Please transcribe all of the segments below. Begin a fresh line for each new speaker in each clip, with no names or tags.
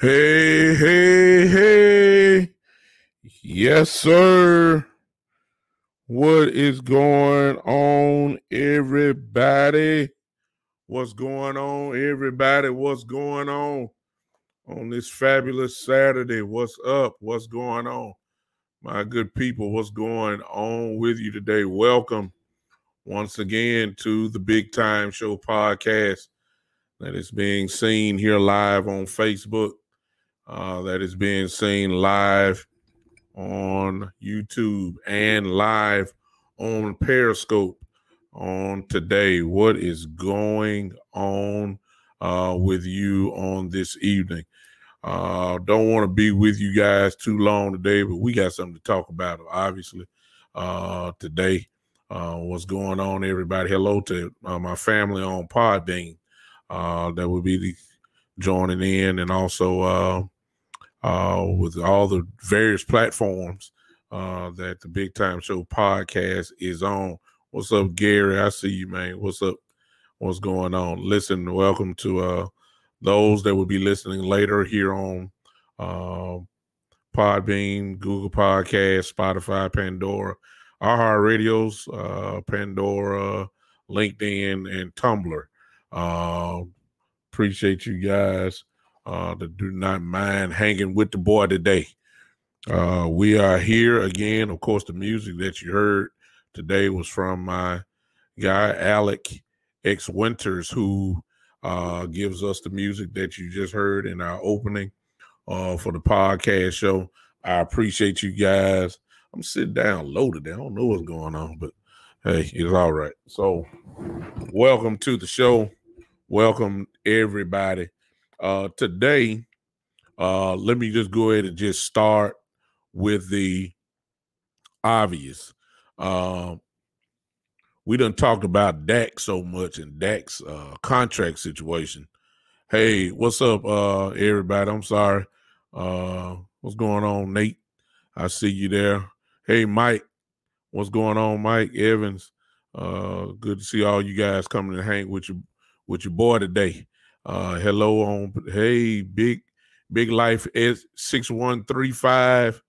Hey, hey, hey. Yes, sir. What is going on, everybody? What's going on, everybody? What's going on this fabulous Saturday? What's up? What's going on? My good people, what's going on with you today? Welcome once again to the Big Time Show podcast that is being seen here live on Facebook, that is being seen live on YouTube and live on Periscope on today. What is going on with you on this evening? Don't want to be with you guys too long today, but we got something to talk about, obviously, today. What's going on, everybody? Hello to my family on Podbean that will be joining in, and also with all the various platforms that the Big Time Show podcast is on. What's up, Gary? I see you, man. What's up? What's going on? Listen, welcome to those that will be listening later here on Podbean, Google Podcasts, Spotify, Pandora, iHeartRadios, Pandora, LinkedIn, and Tumblr. Appreciate you guys that do not mind hanging with the boy today. We are here again. Of course, the music that you heard today was from my guy, Alec X Winters, who gives us the music that you just heard in our opening for the podcast show. I appreciate you guys. I'm sitting down low today. I don't know what's going on, but hey, it's all right. So welcome to the show. Welcome, everybody. Today, let me just go ahead and just start with the obvious. We done talked about Dak so much and Dak's contract situation. Hey, what's up, everybody? I'm sorry. What's going on, Nate? I see you there. Hey, Mike. What's going on, Mike Evans? Good to see all you guys coming to hang with your boy today. Hello on. Hey, Big Life S6135.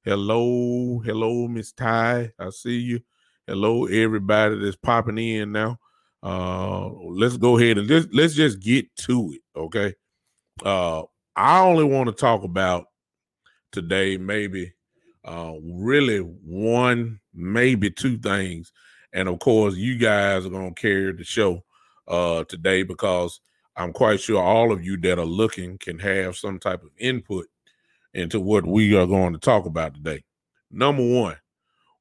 Hello, Miss Ty. I see you. Hello, everybody that's popping in now. Let's go ahead and let's just get to it, okay? I only want to talk about today maybe really one, maybe two things. And, of course, you guys are going to carry the show today because I'm quite sure all of you that are looking can have some type of input into what we are going to talk about today. Number one,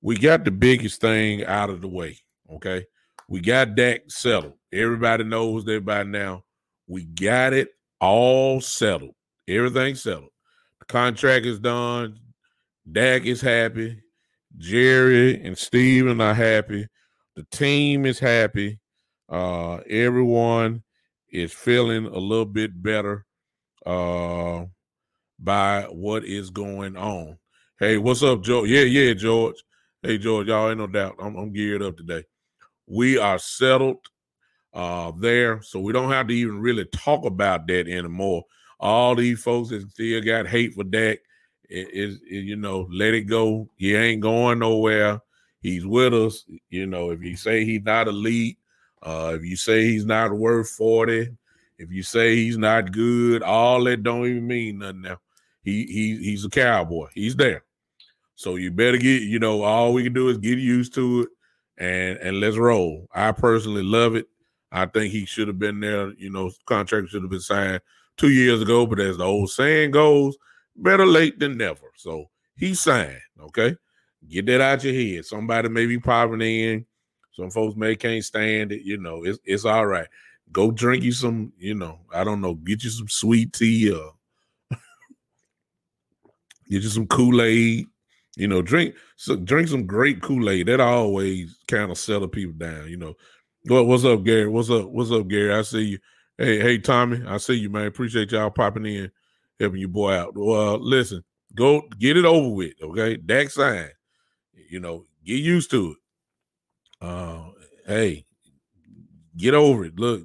we got the biggest thing out of the way, okay? We got Dak settled. Everybody knows that by now. We got it all settled. Everything's settled. The contract is done. Dak is happy. Jerry and Steven are happy. The team is happy. Everyone is feeling a little bit better by what is going on. Hey, what's up, George? Yeah, George. Hey, George, y'all ain't no doubt. I'm geared up today. We are settled there, so we don't have to even really talk about that anymore. All these folks that still got hate for Dak, let it go. He ain't going nowhere. He's with us. You know, if you say he's not elite, if you say he's not worth 40, if you say he's not good, all that don't even mean nothing now. He's a Cowboy. He's there. So you better get, you know, all we can do is get used to it and let's roll. I personally love it. I think he should have been there, you know, contract should have been signed 2 years ago, but as the old saying goes, better late than never. So he signed, okay? Get that out your head. Somebody may be popping in. Some folks may can't stand it. You know, it's all right. Go drink you some, you know, I don't know, get you some sweet tea or get you some Kool-Aid. You know, drink some great Kool-Aid. That always kind of settle people down, you know. What's up, Gary? What's up, Gary? I see you. Hey, Tommy, I see you, man. Appreciate y'all popping in, helping your boy out. Well, listen, go get it over with, okay? Dak sign. You know, get used to it. Hey, get over it. Look,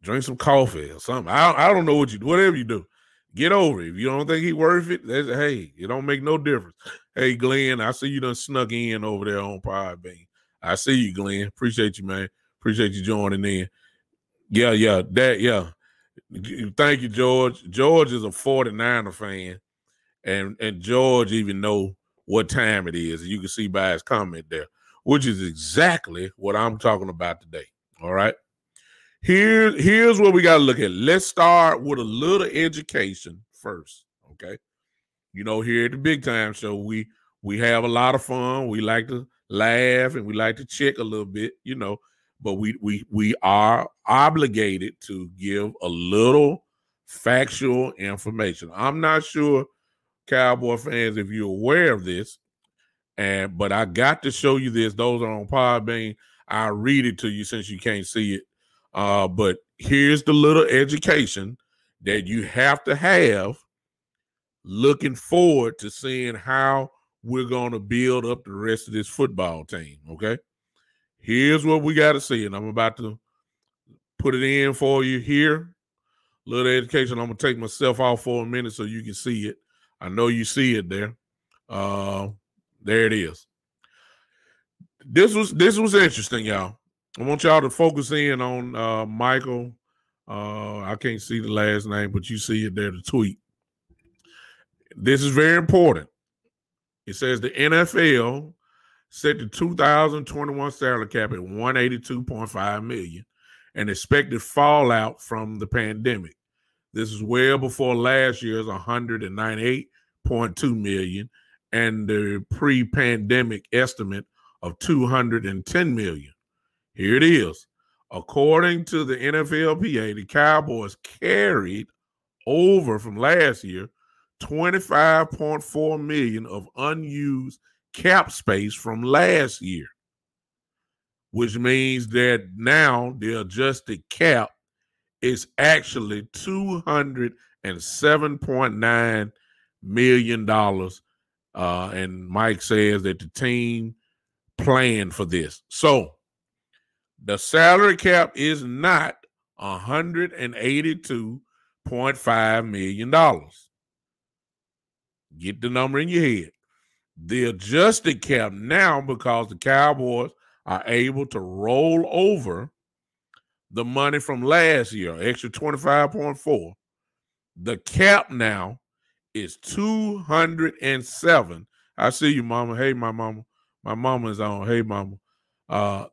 drink some coffee or something. I don't know what you do. Whatever you do, get over it. If you don't think he's worth it, hey, it don't make no difference. Hey, Glenn, I see you done snuck in over there on Podbean. I see you, Glenn. Appreciate you, man. Appreciate you joining in. Yeah. Thank you, George. George is a 49er fan, and George even know what time it is. You can see by his comment there, which is exactly what I'm talking about today. All right. Here's what we got to look at. Let's start with a little education first. Okay. You know, here at the Big Time Show, we have a lot of fun. We like to laugh and we like to check a little bit, you know, but we are obligated to give a little factual information. I'm not sure, Cowboy fans, if you're aware of this, but I got to show you this. Those are on Podbean. I'll read it to you since you can't see it. But here's the little education that you have to have looking forward to seeing how we're going to build up the rest of this football team, okay? Here's what we got to see, and I'm about to put it in for you here. Little education. I'm going to take myself off for a minute so you can see it. I know you see it there. There it is. This was interesting, y'all. I want y'all to focus in on Michael. I can't see the last name, but you see it there, the tweet. This is very important. It says the NFL set the 2021 salary cap at $182.5 million and expected fallout from the pandemic. This is well before last year's $198.2 million and the pre-pandemic estimate of $210 million. Here it is. According to the NFLPA, the Cowboys carried over from last year $25.4 million of unused cap space from last year, which means that now the adjusted cap is actually $207.9 million. And Mike says that the team planned for this. So the salary cap is not $182.5 million. Get the number in your head. The adjusted cap now, because the Cowboys are able to roll over the money from last year, extra 25.4. The cap now is 207. I see you, Mama. Hey, my mama. My mama is on. Hey, Mama.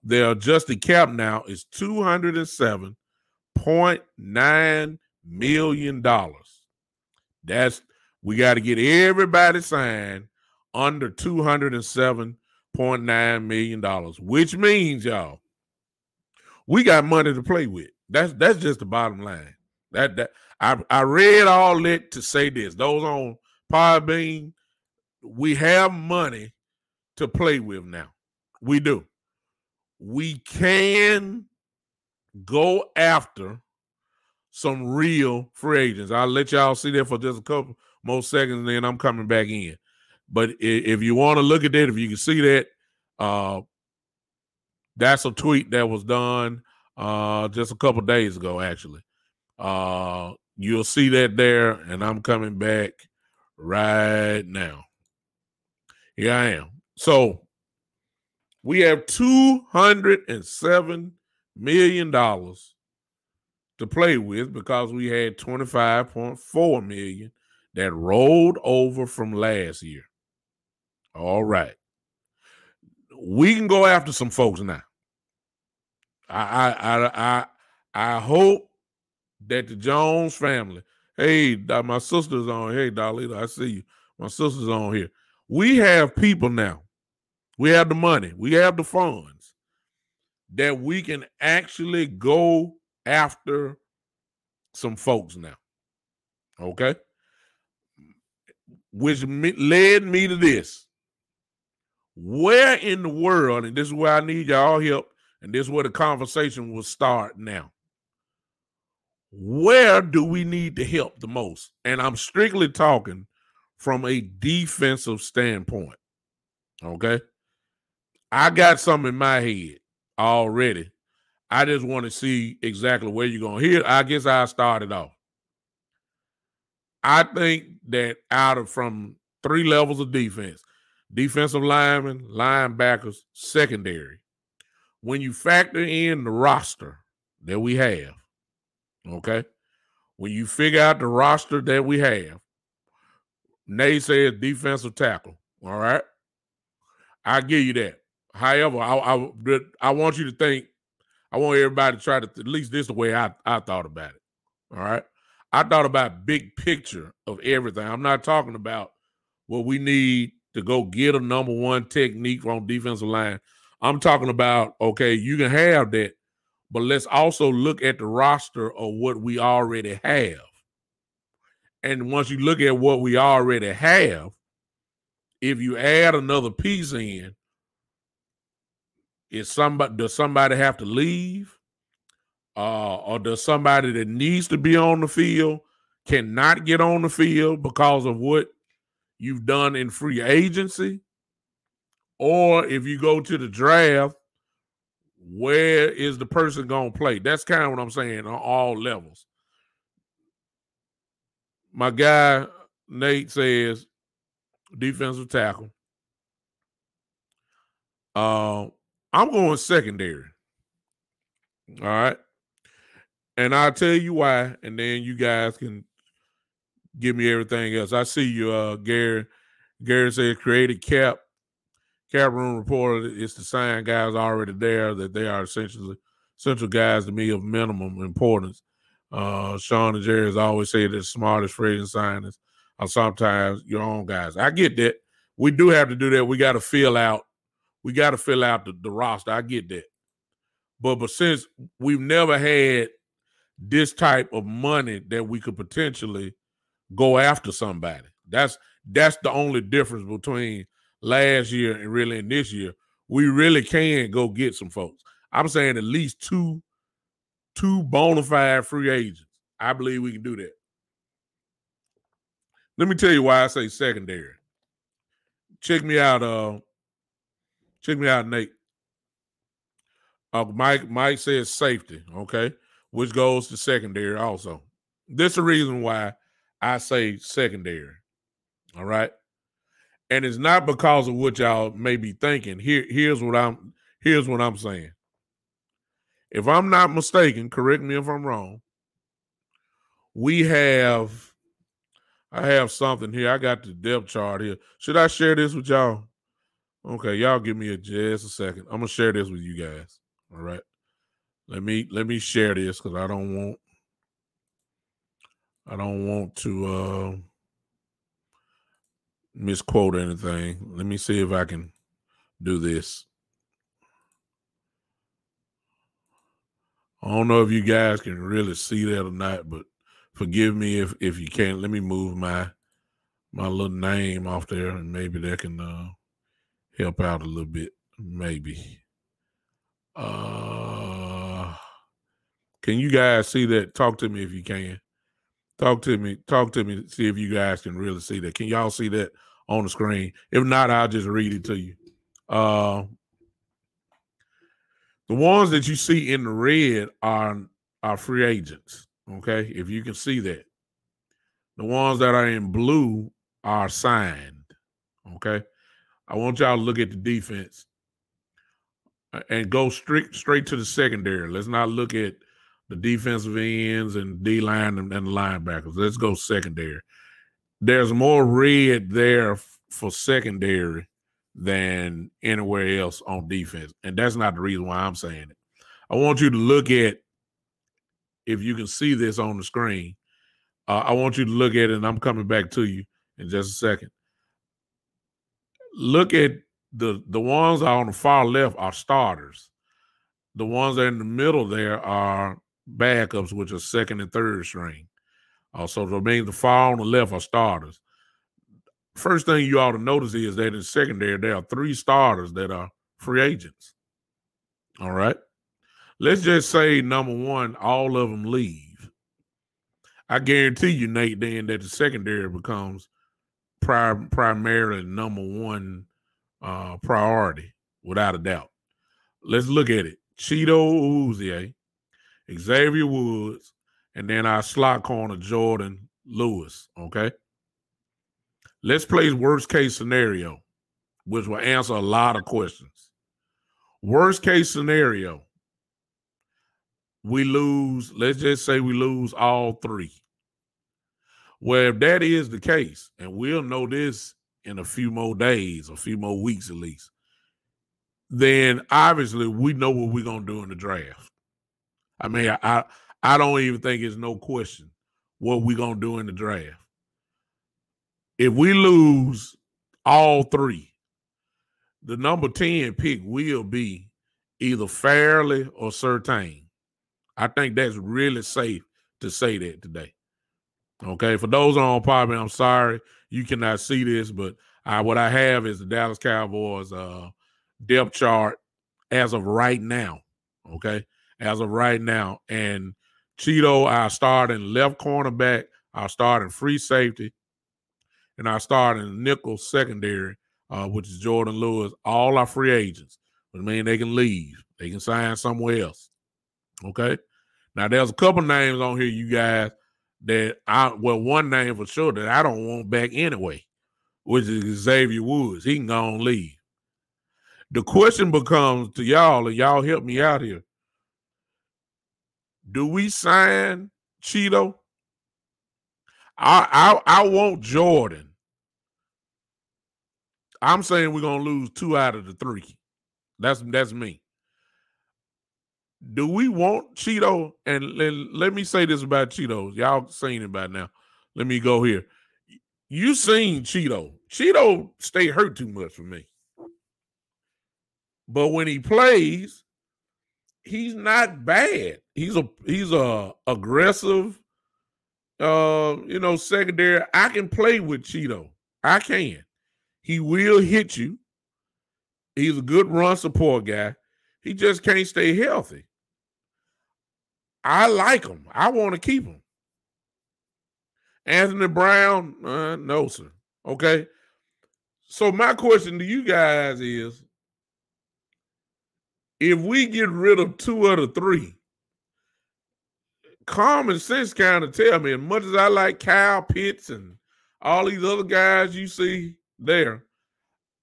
Their adjusted cap now is $207.9 million. We got to get everybody signed under $207.9 million, which means, y'all, we got money to play with. That's just the bottom line. I read all that to say this. Those on Podbean, we have money to play with now. We do. We can go after some real free agents. I'll let y'all see that for just a couple more seconds, and then I'm coming back in. But if you want to look at that, if you can see that, that's a tweet that was done just a couple days ago, actually. You'll see that there, and I'm coming back right now. Here I am. So We have $207 million to play with because we had $25.4 million that rolled over from last year. All right. We can go after some folks now. I hope that the Jones family, hey, my sister's on. Hey, Darlita, I see you. My sister's on here. We have people now. We have the money. We have the funds that we can actually go after some folks now. Okay? Which led me to this. Where in the world, and this is where I need y'all help, and this is where the conversation will start now. Where do we need to help the most? And I'm strictly talking from a defensive standpoint. Okay? I got something in my head already. I just want to see exactly where you're going. Here, I guess I'll start it off. I think that from 3 levels of defense, defensive linemen, linebackers, secondary, when you factor in the roster that we have, okay, when you figure out the roster that we have, Nate says defensive tackle, all right? I give you that. However, I want you to think, I want everybody to try to, at least this is the way I thought about it, all right? I thought about big picture of everything. I'm not talking about what we need to go get a number one technique on defensive line. I'm talking about, okay, you can have that, but let's also look at the roster of what we already have. And once you look at what we already have, if you add another piece in, does somebody have to leave? Or does somebody that needs to be on the field cannot get on the field because of what you've done in free agency? Or if you go to the draft, where is the person going to play? That's kind of what I'm saying on all levels. My guy, Nate, says defensive tackle. I'm going secondary. All right. And I'll tell you why, and then you guys can give me everything else. I see you, Gary. Gary says created cap room reporter. It's the sign guys already there that they are essentially central guys to me of minimum importance. Sean and Jerry has always said the smartest free agent signings are sometimes your own guys. I get that. We do have to do that. We got to fill out. We got to fill out the roster. I get that. But since we've never had this type of money that we could potentially go after somebody, that's the only difference between last year and really in this year. We really can go get some folks. I'm saying at least two bona fide free agents. I believe we can do that. Let me tell you why I say secondary. Check me out, Nate. Mike says safety, okay, which goes to secondary also. This is the reason why I say secondary. All right. And it's not because of what y'all may be thinking. Here's what I'm saying. If I'm not mistaken, correct me if I'm wrong. I have something here. I got the depth chart here. Should I share this with y'all? Okay, y'all give me just a second. I'm gonna share this with you guys. All right. Let me share this because I don't want to misquote anything. Let me see if I can do this. I don't know if you guys can really see that or not, but forgive me if you can't. Let me move my little name off there, and maybe that can help out a little bit. Maybe. Can you guys see that? Talk to me if you can. Talk to me. See if you guys can really see that. Can y'all see that on the screen? If not, I'll just read it to you. The ones that you see in the red are free agents. Okay, if you can see that. The ones that are in blue are signed. Okay, I want y'all to look at the defense. and go straight to the secondary. Let's not look at the defensive ends and D-line and the linebackers. Let's go secondary. There's more red there for secondary than anywhere else on defense. And that's not the reason why I'm saying it. I want you to look at, if you can see this on the screen, I want you to look at it, and I'm coming back to you in just a second. Look at the ones on the far left are starters. The ones that are in the middle there are backups, which are second and third string. So that means the far on the left are starters. First thing you ought to notice is that in the secondary, there are 3 starters that are free agents. All right. Let's just say, number one, all of them leave. I guarantee you, Nate, then that the secondary becomes primarily number one priority, without a doubt. Let's look at it. Cheeto Uzie, Xavier Woods, and then our slot corner, Jordan Lewis, okay? Let's play worst case scenario, which will answer a lot of questions. Worst case scenario, we lose, let's just say we lose all 3. Well, if that is the case, and we'll know this in a few more days, a few more weeks at least, then obviously we know what we're going to do in the draft. I mean, I don't even think it's no question what we're going to do in the draft. If we lose all 3, the number 10 pick will be either Fairley or Surtain. I think that's really safe to say that today. Okay, for those on Poppy, I'm sorry you cannot see this, but what I have is the Dallas Cowboys depth chart as of right now. Okay, as of right now. And Cheeto, our starting left cornerback, our starting free safety, and our starting nickel secondary, which is Jordan Lewis, all are free agents. Which means they can leave. They can sign somewhere else. Okay? Now, there's a couple names on here, you guys, that one name for sure that I don't want back anyway, which is Xavier Woods. He can go and leave. The question becomes to y'all, and y'all help me out here. Do we sign Cheeto? I want Jordan. I'm saying we're gonna lose 2 out of the 3. That's me. Do we want Cheeto? And let me say this about Cheeto. Y'all seen it by now. Let me go here. You seen Cheeto. Cheeto stay hurt too much for me. But when he plays, he's not bad. He's a aggressive, secondary. I can play with Cheeto. I can. He will hit you. He's a good run support guy. He just can't stay healthy. I like him. I want to keep him. Anthony Brown, no, sir. Okay. So my question to you guys is, if we get rid of 2 of the 3, common sense kind of tell me, as much as I like Kyle Pitts and all these other guys you see there,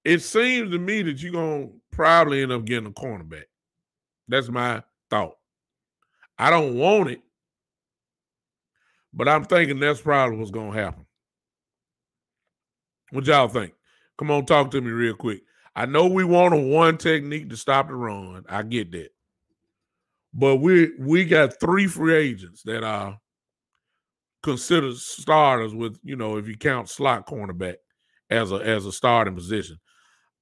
it seems to me that you're going to probably end up getting a cornerback. That's my thought. I don't want it, but I'm thinking that's probably what's going to happen. What y'all think? Come on, talk to me real quick. I know we want a one technique to stop the run. I get that. But we got 3 free agents that are considered starters with, if you count slot cornerback as a starting position.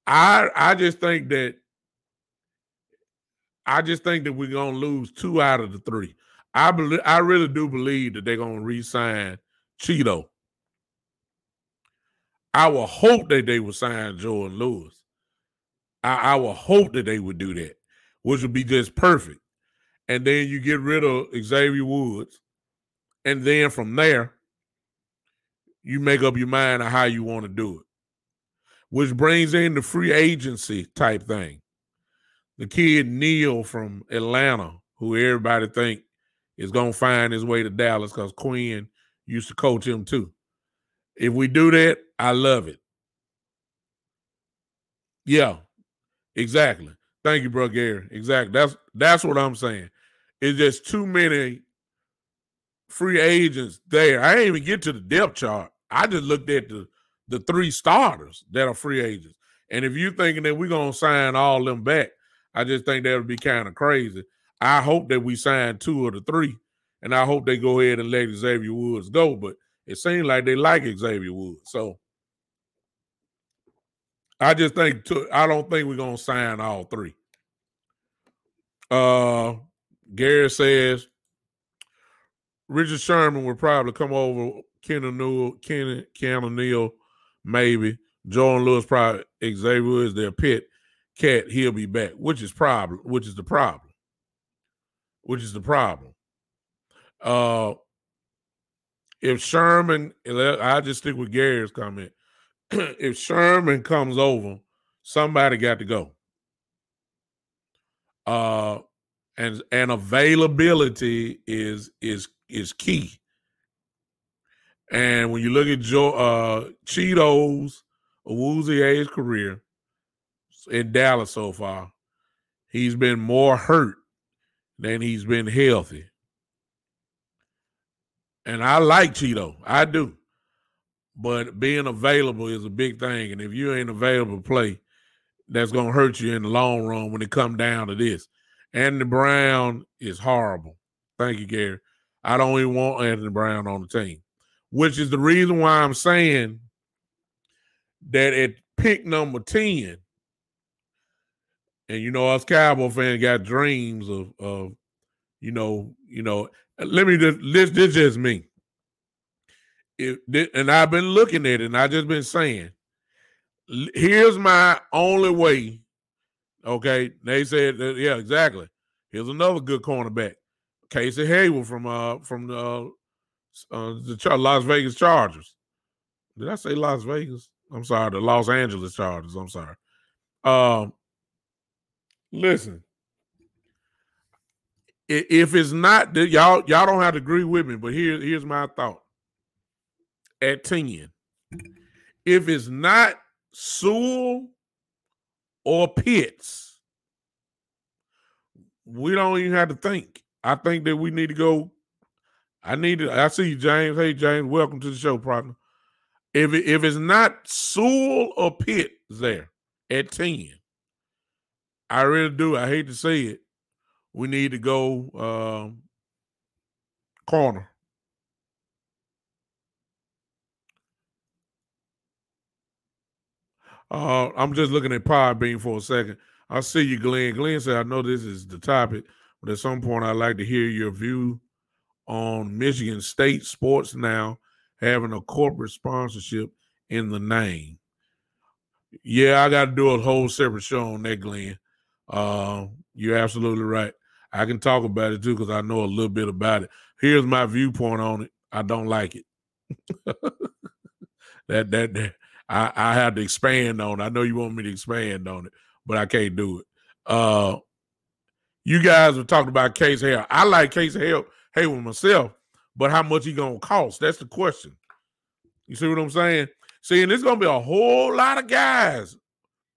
I just think that we're gonna lose 2 out of the 3. I really do believe that they're gonna re-sign Cheeto. I will hope that they would sign Jordan Lewis. I will hope that they would do that, which would be just perfect. And then you get rid of Xavier Woods, and then from there, you make up your mind on how you want to do it, which brings in the free agency type thing. The kid Neil from Atlanta, who everybody think is going to find his way to Dallas because Quinn used to coach him too. If we do that, I love it. Yeah, exactly. Thank you, bro, Gary. Exactly. That's what I'm saying. It's just too many free agents there. I didn't even get to the depth chart. I just looked at the three starters that are free agents. And if you're thinking that we're gonna sign all them back, I just think that would be kind of crazy. I hope that we sign two of the three, and I hope they go ahead and let Xavier Woods go. But it seems like they like Xavier Woods, so I just think I don't think we're gonna sign all three. Gary says Richard Sherman would probably come over. Ken O'Neal, maybe. Jordan Lewis, probably. Xavier Woods, their pit cat. He'll be back, which is the problem. If Sherman, I just stick with Gary's comment. If Sherman comes over, somebody got to go. And availability is key. And when you look at Cheeto's Awuzie's career in Dallas so far, he's been more hurt than he's been healthy. And I like Cheeto. I do. But being available is a big thing. And if you ain't available to play, that's going to hurt you in the long run when it comes down to this. Anthony Brown is horrible. Thank you, Gary. I don't even want Anthony Brown on the team, which is the reason why I'm saying that at pick number 10, and us Cowboy fans got dreams of let me just this just me. And I've been looking at it, and I just been saying, here's my only way. Okay, they said, yeah, exactly. Here's another good cornerback, Casey Hayward from the Las Vegas Chargers. Did I say Las Vegas? I'm sorry, the Los Angeles Chargers. I'm sorry. Listen, if it's not, y'all don't have to agree with me, but here's my thought. At 10, if it's not Sewell or Pitts, we don't even have to think. I think that we need to go. I see you, James. Hey, James, welcome to the show, partner. If it's not Sewell or Pitts there at 10, I really do. I hate to say it. We need to go corner. I'm just looking at Podbean for a second. I'll see you, Glenn. Glenn said, I know this is the topic, but at some point I'd like to hear your view on Michigan State sports now having a corporate sponsorship in the name. Yeah, I got to do a whole separate show on that, Glenn. You're absolutely right. I can talk about it too because I know a little bit about it. Here's my viewpoint on it. I don't like it. that I have to expand on it. I know you want me to expand on it, but I can't do it. You guys were talking about Case Hale. I like Case Hale myself, but how much he gonna cost? That's the question. You see what I'm saying? See, and there's gonna be a whole lot of guys,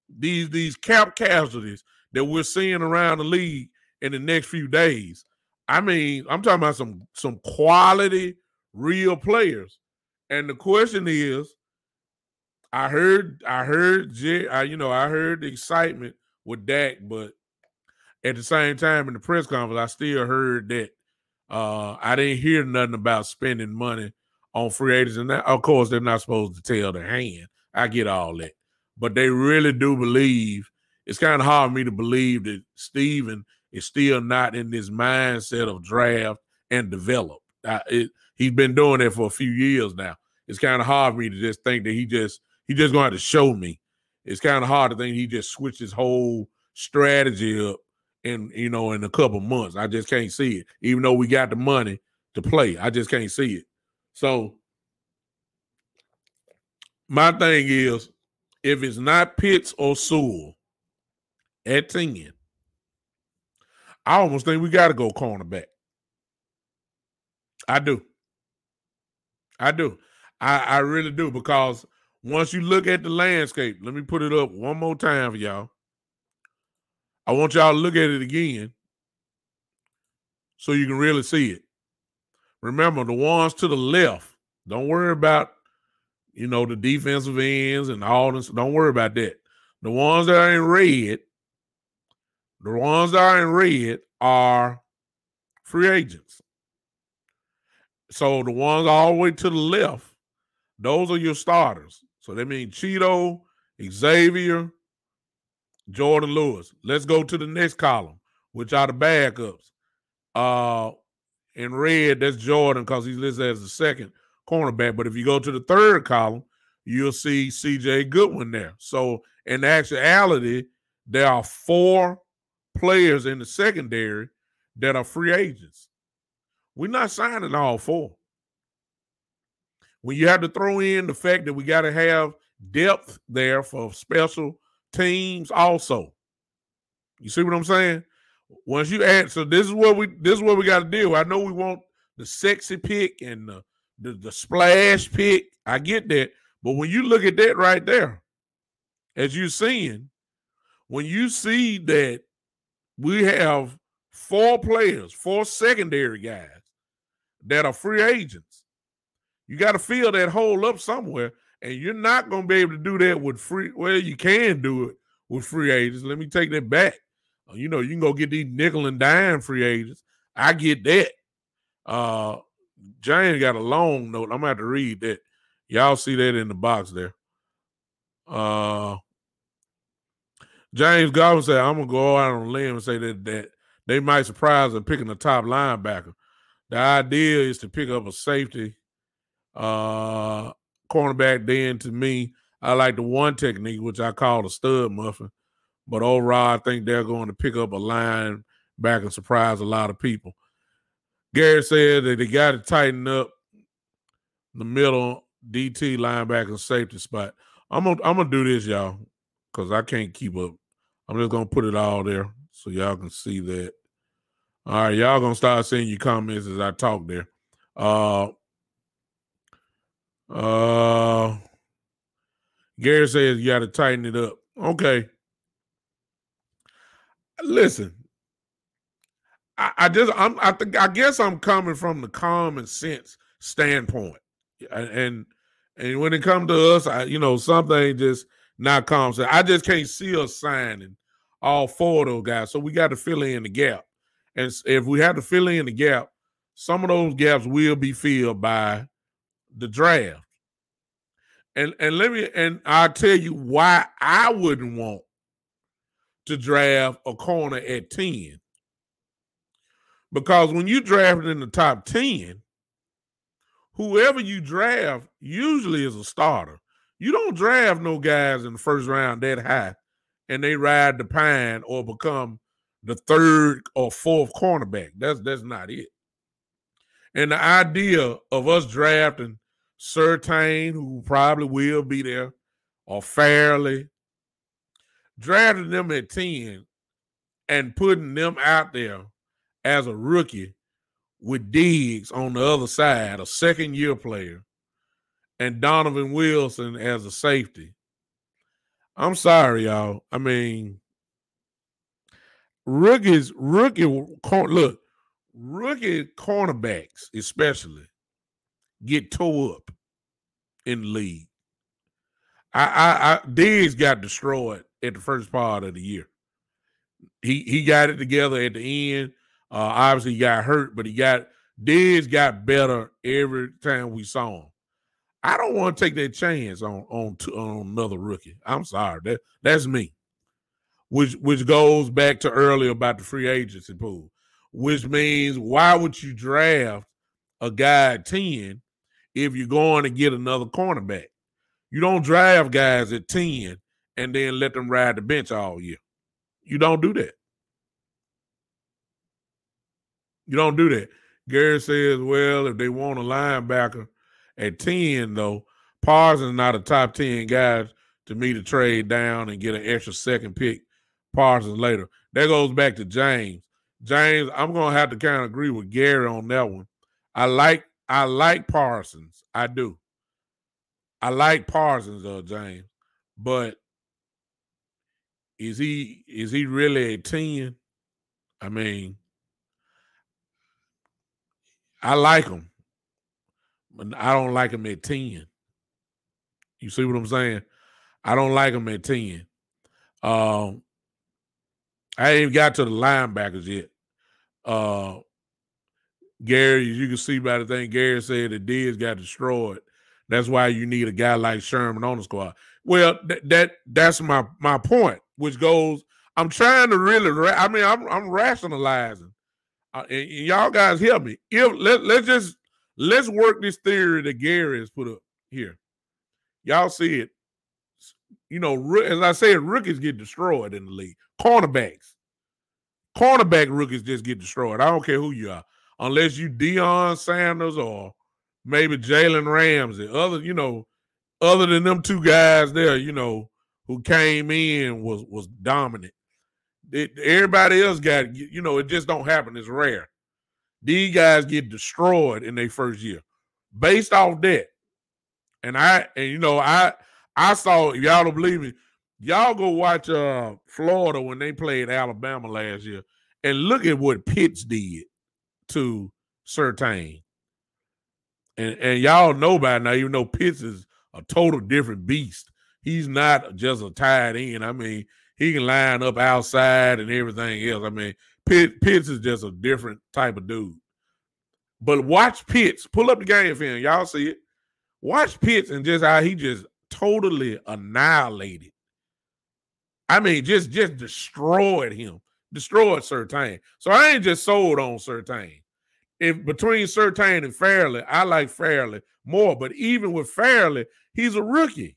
these cap casualties that we're seeing around the league in the next few days. I mean, I'm talking about some quality, real players. And the question is, I heard the excitement with Dak, but at the same time in the press conference, I still heard that I didn't hear nothing about spending money on free agents. And that, of course, they're not supposed to tell their hand. I get all that. But they really do believe. It's kind of hard for me to believe that Steven is still not in this mindset of draft and develop. He's been doing that for a few years now. It's kind of hard for me to just think that he just going to have to show me. It's kind of hard to think he just switched his whole strategy up in a couple months. I just can't see it. Even though we got the money to play, I just can't see it. So my thing is, if it's not Pitts or Sewell at 10, I almost think we got to go cornerback. I do. I really do, because once you look at the landscape, let me put it up one more time for y'all. I want y'all to look at it again so you can really see it. Remember, the ones to the left, don't worry about, the defensive ends and all this. Don't worry about that. The ones that are in red, are free agents. So the ones all the way to the left, those are your starters. So that means Cheeto, Xavier, Jordan Lewis. Let's go to the next column, which are the backups. In red, that's Jordan because he's listed as the second cornerback. But if you go to the third column, you'll see CJ Goodwin there. So in actuality, there are 4 players in the secondary that are free agents. We're not signing all 4. When you have to throw in the fact that we got to have depth there for special teams also. You see what I'm saying? Once you add, so this is what we got to deal with. I know we want the sexy pick and the splash pick. I get that. But when you look at that right there, as you're seeing, when you see that we have 4 players, 4 secondary guys that are free agents, you got to fill that hole up somewhere. And you're not going to be able to do that with you can do it with free agents. Let me take that back. You can go get these nickel and dime free agents. I get that. James got a long note. I'm going to have to read that. Y'all see that in the box there. James Godwin said, I'm going to go out on a limb and say that they might surprise them picking a top linebacker. The idea is to pick up a safety cornerback. Then, to me, I like the one technique, which I call the stud muffin. But overall, I think they're going to pick up a linebacker and surprise a lot of people. Gary said that they got to tighten up the middle DT linebacker safety spot. I'm gonna do this, y'all, because I can't keep up. I'm just gonna put it all there so y'all can see that. All right, y'all gonna start seeing your comments as I talk there. Gary says you got to tighten it up. Okay. Listen, I guess I'm coming from the common sense standpoint, and when it comes to us, something ain't just not common sense. I just can't see us signing all 4 of those guys, so we got to fill in the gap. And if we have to fill in the gap, some of those gaps will be filled by the draft. And I'll tell you why I wouldn't want to draft a corner at 10. Because when you draft in the top 10, whoever you draft usually is a starter. You don't draft no guys in the first round that high and they ride the pine or become the 3rd or 4th cornerback. That's not it. And the idea of us drafting Surtain, who probably will be there, or Fairley, drafting them at 10 and putting them out there as a rookie with Diggs on the other side, a second-year player, and Donovan Wilson as a safety. I'm sorry, y'all. I mean, rookie cornerbacks especially get tore up in the league. Diggs got destroyed at the first part of the year. He got it together at the end. Obviously, he got hurt, but Diggs got better every time we saw him. I don't want to take that chance on another rookie. I'm sorry. That's me. Which goes back to earlier about the free agency pool, which means why would you draft a guy at 10 if you're going to get another cornerback? You don't draft guys at 10 and then let them ride the bench all year. You don't do that. You don't do that. Gary says, well, if they want a linebacker at 10, though, Parsons not a top 10 guy to me to trade down and get an extra second pick Parsons later. That goes back to James. James, I'm going to have to kind of agree with Gary on that one. I like Parsons. I do. I like Parsons, James. But is he really a 10? I mean, I like him, but I don't like him at 10. You see what I'm saying? I don't like him at 10. I ain't even got to the linebackers yet. Gary, as you can see by the thing Gary said, that Diggs got destroyed. That's why you need a guy like Sherman on the squad. Well, that's my point, which goes, I'm trying to really, I'm rationalizing. And y'all guys help me. Let's work this theory that Gary has put up here. Y'all see it. You know, as I said, rookies get destroyed in the league. Cornerback rookies just get destroyed. I don't care who you are, unless you Deion Sanders or maybe Jalen Ramsey. Other than them two guys there, who came in was dominant. Everybody else got, it just don't happen. It's rare. These guys get destroyed in their first year. Based off that, I saw, if y'all don't believe me, y'all go watch Florida when they played Alabama last year and look at what Pitts did to Surtain. And y'all know by now, even though Pitts is a total different beast. He's not just a tight end. I mean, he can line up outside and everything else. I mean, Pitts is just a different type of dude. But watch Pitts. Pull up the game film. Y'all see it. Watch Pitts and just how he just totally annihilated. I mean, just destroyed him. Destroyed Surtain. So I ain't just sold on Surtain. If between Surtain and Fairley, I like Fairley more. But even with Fairley, he's a rookie.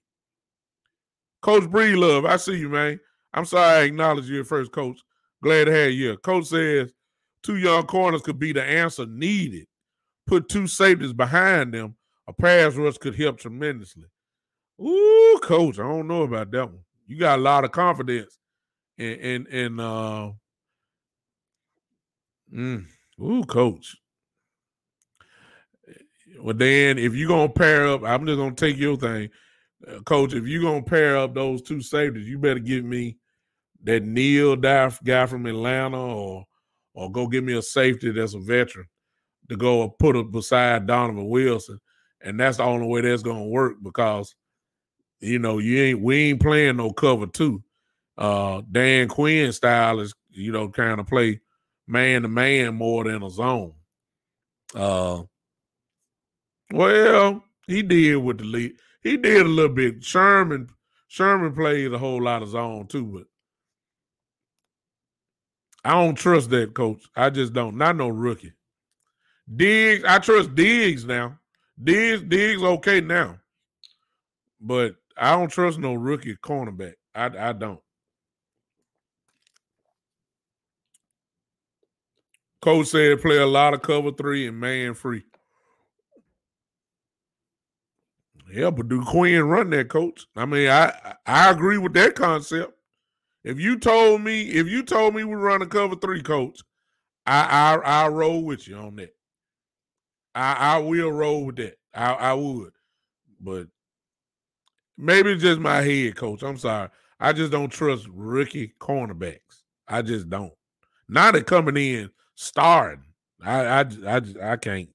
Coach Breedlove, I see you, man. I'm sorry I acknowledge you at first, Coach. Glad to have you here. Coach says 2 young corners could be the answer needed. Put 2 safeties behind them. A pass rush could help tremendously. Ooh, Coach, I don't know about that one. You got a lot of confidence ooh, Coach. Well, then, if you're going to pair up, I'm just going to take your thing. Coach, if you're going to pair up those 2 safeties, you better give me that Neal guy from Atlanta or go give me a safety that's a veteran to go put it beside Donovan Wilson. And that's the only way that's going to work because, we ain't playing no cover 2. Dan Quinn style is, kind of play man-to-man more than a zone. Well, he did with the lead. He did a little bit. Sherman plays a whole lot of zone too, but I don't trust that, Coach. I just don't. Not no rookie. Diggs, I trust Diggs now. Diggs okay now. But I don't trust no rookie cornerback. I don't. Coach said play a lot of cover 3 and man free. Yeah, but do Quinn run that, Coach? I mean, I agree with that concept. If you told me we run a cover 3, Coach, I'll roll with you on that. I will roll with that. I would. But maybe it's just my head, Coach. I'm sorry. I just don't trust rookie cornerbacks. I just don't. Now they're coming in starting. I can't.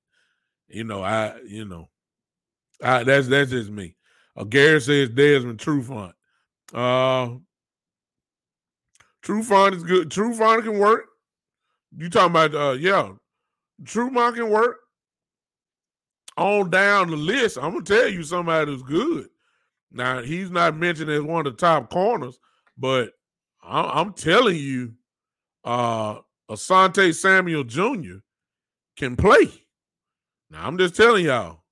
That's just me. Gary says Desmond Trufant. Trufant is good. Trufant can work. You talking about Trufant can work. On down the list, I'm gonna tell you somebody who's good. Now he's not mentioned as one of the top corners, but I'm telling you, Asante Samuel Jr. can play. Now I'm just telling y'all.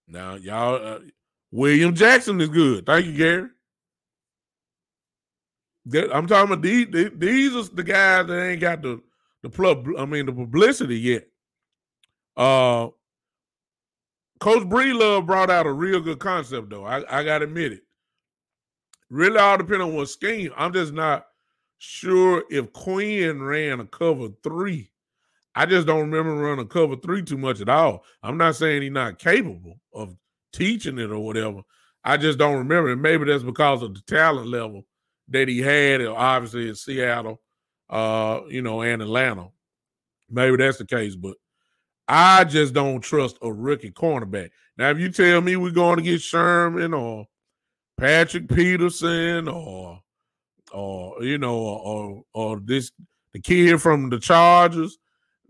Now y'all, William Jackson is good. Thank you, Gary. I'm talking about these are the guys that ain't got the publicity yet. Coach Breedlove brought out a real good concept, though. I got to admit it. Really all depends on what scheme. I'm just not sure if Quinn ran a cover 3. I just don't remember running a cover 3 too much at all. I'm not saying he's not capable of teaching it or whatever. I just don't remember it. Maybe that's because of the talent level that he had, obviously in Seattle, and Atlanta. Maybe that's the case, but I just don't trust a rookie cornerback. Now, if you tell me we're going to get Sherman or Patrick Peterson or this the kid from the Chargers,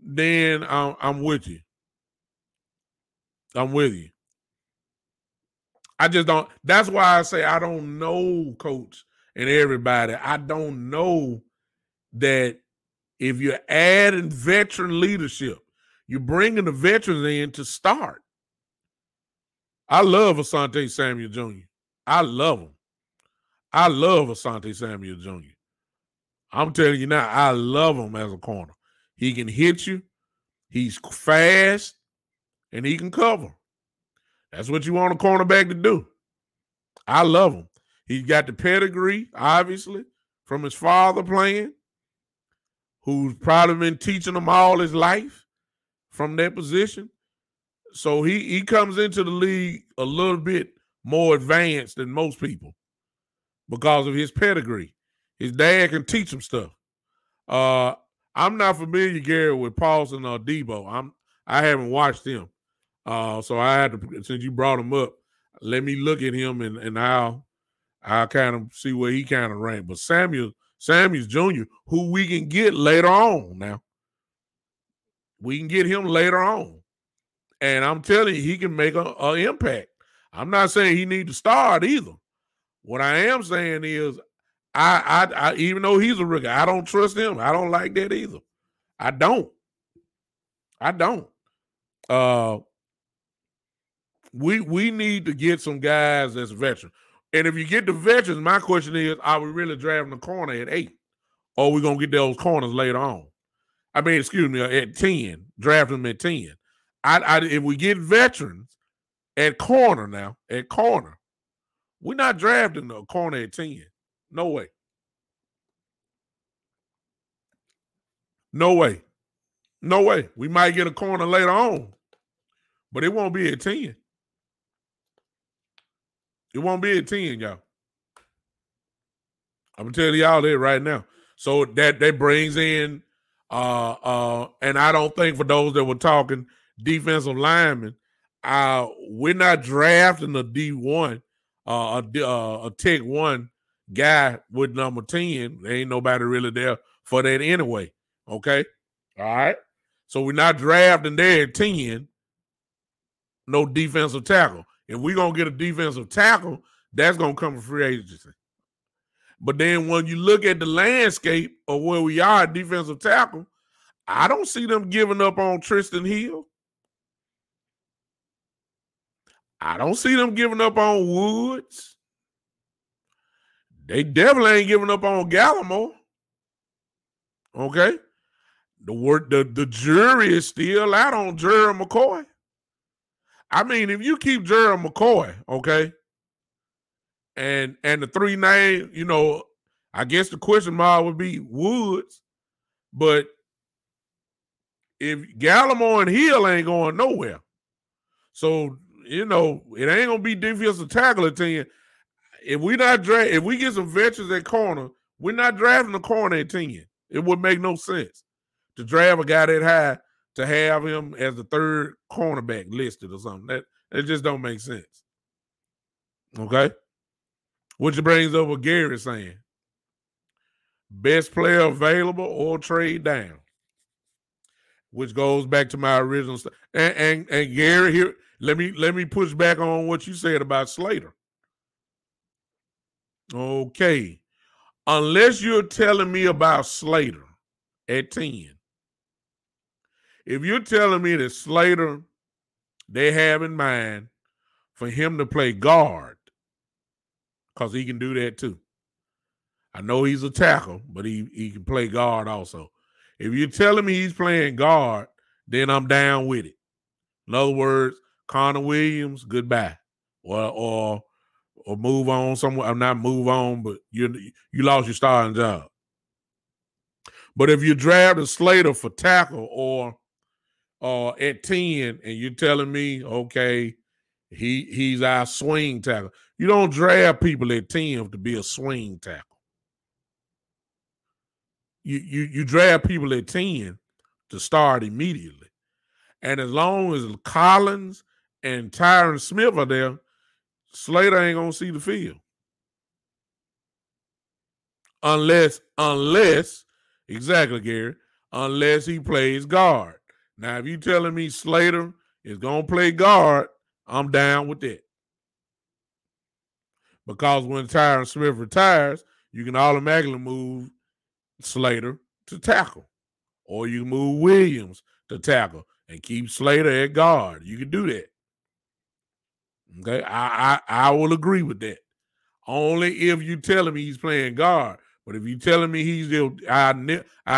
then I'm with you. I'm with you. I just don't. That's why I say I don't know, Coach, and everybody. I don't know that if you're adding veteran leadership, you're bringing the veterans in to start. I love Asante Samuel Jr. I love him. I love Asante Samuel Jr. I'm telling you now, I love him as a corner. He can hit you. He's fast, and he can cover. That's what you want a cornerback to do. I love him. He's got the pedigree, obviously, from his father playing, who's probably been teaching him all his life from that position. So he comes into the league a little bit more advanced than most people because of his pedigree. His dad can teach him stuff. I'm not familiar, Gary, with Paulson or Debo. I haven't watched him. So I had to, since you brought him up, let me look at him and I'll kind of see where he kind of ranked. But Samuels Jr., who we can get later on now. We can get him later on. And I'm telling you, he can make an impact. I'm not saying he needs to start either. What I am saying is, I even though he's a rookie, I don't trust him. I don't like that either. I don't. We need to get some guys that's veteran. And if you get the veterans, my question is, are we really drafting a corner at 8? Or are we going to get those corners later on? I mean, excuse me, at 10. Draft them at 10. If we get veterans at corner now, we're not drafting a corner at 10. No way. No way. No way. We might get a corner later on, but it won't be at 10. It won't be at 10, y'all. I'm going to tell y'all that right now. So that brings in, and I don't think for those that were talking defensive linemen, we're not drafting a D1, a Tech 1 guy with number 10. There ain't nobody really there for that anyway. Okay? All right? So we're not drafting there at 10, no defensive tackle. If we're going to get a defensive tackle, that's going to come from free agency. But then when you look at the landscape of where we are at defensive tackle, I don't see them giving up on Tristan Hill. I don't see them giving up on Woods. They definitely ain't giving up on Gallimore. Okay? The jury is still out on Gerald McCoy. I mean, if you keep Gerald McCoy, okay, and the 3 names, I guess the question mark would be Woods, but if Gallimore and Hill ain't going nowhere, so it ain't gonna be defensive tackle at 10. If we get some veterans at corner, we're not drafting a corner at 10. It would make no sense to draft a guy that high to have him as the 3rd cornerback listed or something. That just don't make sense. Okay? Which brings up what Gary's saying. Best player available or trade down. Which goes back to my original stuff. And Gary, here, let me push back on what you said about Slater. Okay. Unless you're telling me about Slater at 10. If you're telling me that Slater, they have in mind for him to play guard, because he can do that too. I know he's a tackle, but he can play guard also. If you're telling me he's playing guard, then I'm down with it. In other words, Connor Williams, goodbye. Or move on somewhere. I'm not move on, but you lost your starting job. But if you draft a Slater for tackle or at 10 and you're telling me, okay, he's our swing tackle. You don't draft people at 10 to be a swing tackle. you draft people at 10 to start immediately. And as long as Collins and Tyron Smith are there, Slater ain't gonna see the field. Unless, exactly, Gary, unless he plays guard. Now, if you telling me Slater is gonna play guard, I'm down with that. Because when Tyron Smith retires, you can automatically move Slater to tackle. Or you can move Williams to tackle and keep Slater at guard. You can do that. Okay, I will agree with that. Only if you telling me he's playing guard. But if you telling me he's our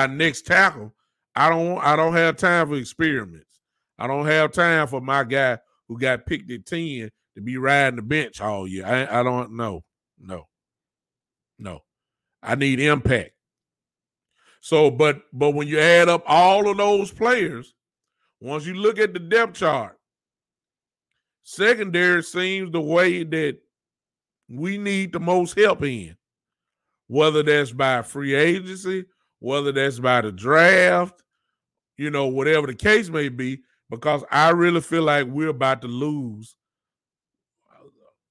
next tackle, I don't have time for experiments. I don't have time for my guy who got picked at 10 to be riding the bench all year. I don't know. No. I need impact. So, but when you add up all of those players, once you look at the depth chart, secondary seems the way that we need the most help in, whether that's by free agency, whether that's by the draft, whatever the case may be, because I really feel like we're about to lose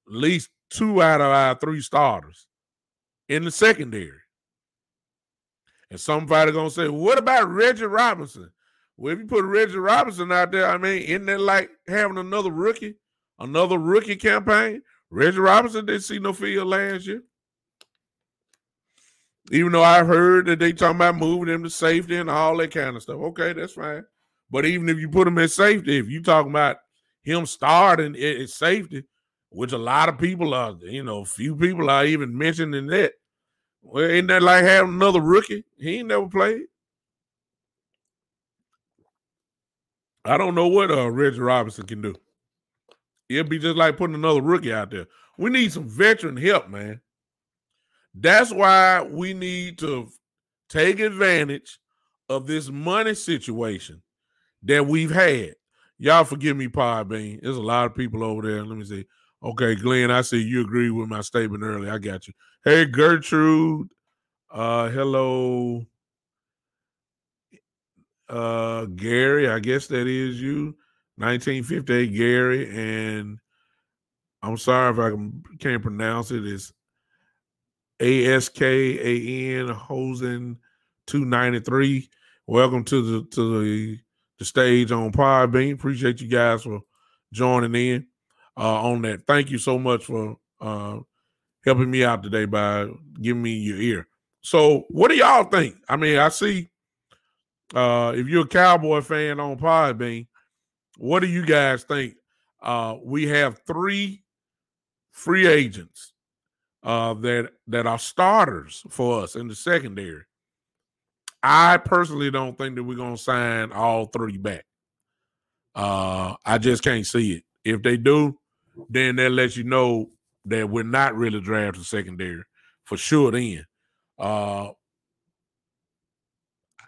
at least 2 out of our 3 starters in the secondary. And somebody going to say, what about Reggie Robinson? Well, if you put Reggie Robinson out there, isn't that like having another rookie campaign? Reggie Robinson didn't see no field last year. Even though I heard that they talking about moving him to safety and all that kind of stuff. Okay, that's fine. But even if you put him at safety, if you talking about him starting at safety, which a lot of people are, few people are even mentioning that, well, ain't that like having another rookie? He ain't never played. I don't know what Reggie Robinson can do. It'll be just like putting another rookie out there. We need some veteran help, man. That's why we need to take advantage of this money situation that we've had. Y'all forgive me, Podbean. There's a lot of people over there. Let me see. Okay, Glenn, I see you agree with my statement earlier. I got you. Hey, Gertrude. Hello. Gary, I guess that is you. 1958 Gary. And I'm sorry if I can't pronounce it. It's ASKAN Hosen 293. Welcome to the stage on Podbean. Appreciate you guys for joining in on that. Thank you so much for helping me out today by giving me your ear. So what do y'all think? I see if you're a Cowboy fan on Podbean, what do you guys think? We have 3 free agents that are starters for us in the secondary. I personally don't think that we're going to sign all 3 back. I just can't see it. If they do, then that lets you know that we're not really drafting secondary for sure then.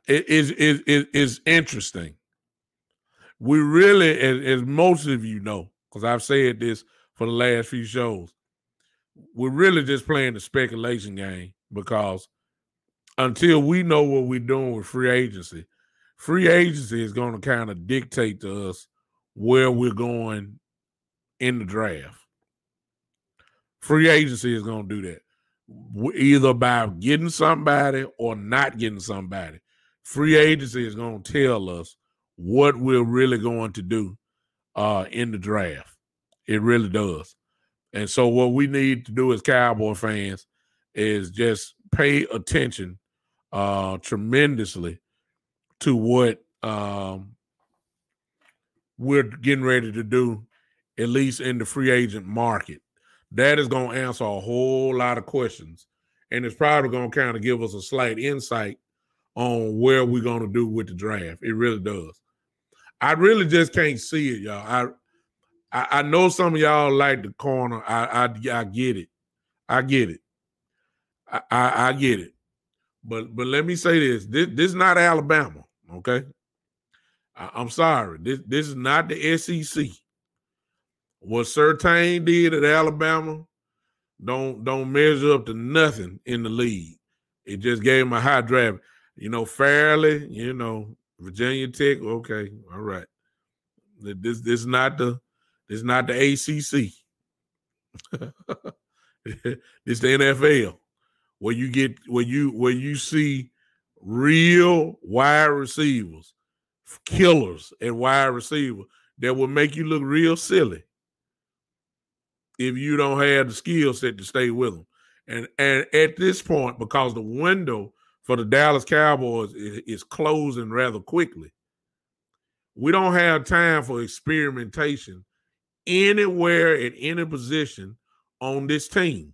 It is interesting. We really, as most of you know, because I've said this for the last few shows, we're really just playing the speculation game because until we know what we're doing with free agency is going to kind of dictate to us where we're going in the draft. Free agency is going to do that. Either by getting somebody or not getting somebody. Free agency is going to tell us what we're really going to do in the draft. It really does. And so what we need to do as Cowboy fans is just pay attention tremendously to what we're getting ready to do, at least in the free agent market. That is going to answer a whole lot of questions. And it's probably going to kind of give us a slight insight on where we're going to do with the draft. It really does. I really just can't see it, y'all. I know some of y'all like the corner. I get it. I get it. I get it. But let me say this. This is not Alabama, okay? I'm sorry. This is not the SEC. What Surtain did at Alabama don't measure up to nothing in the league. It just gave him a high draft. Fairly, Virginia Tech. Okay, all right. This is not the ACC. This the NFL, where you see real wide receivers, killers at wide receiver that will make you look real silly if you don't have the skill set to stay with them. And at this point, because the window for the Dallas Cowboys is closing rather quickly, we don't have time for experimentation anywhere at any position on this team.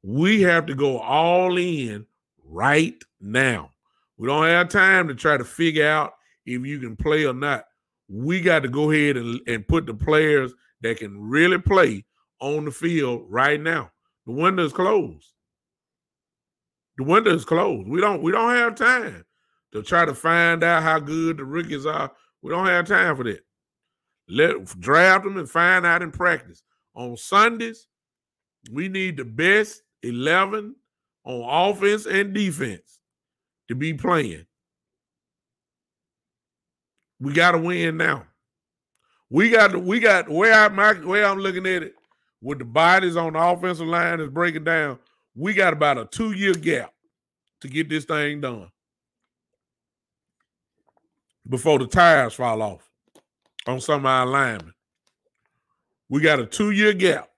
We have to go all in right now. We don't have time to try to figure out if you can play or not. We got to go ahead and put the players that can really play on the field right now. The window is closed. The window is closed. We don't have time to try to find out how good the rookies are. We don't have time for that. Let's draft them and find out in practice. On Sundays, we need the best 11 on offense and defense to be playing. We got to win now. We got where I'm looking at it with the bodies on the offensive line is breaking down. We got about a 2-year gap to get this thing done before the tires fall off on some of our linemen. We got a 2-year gap.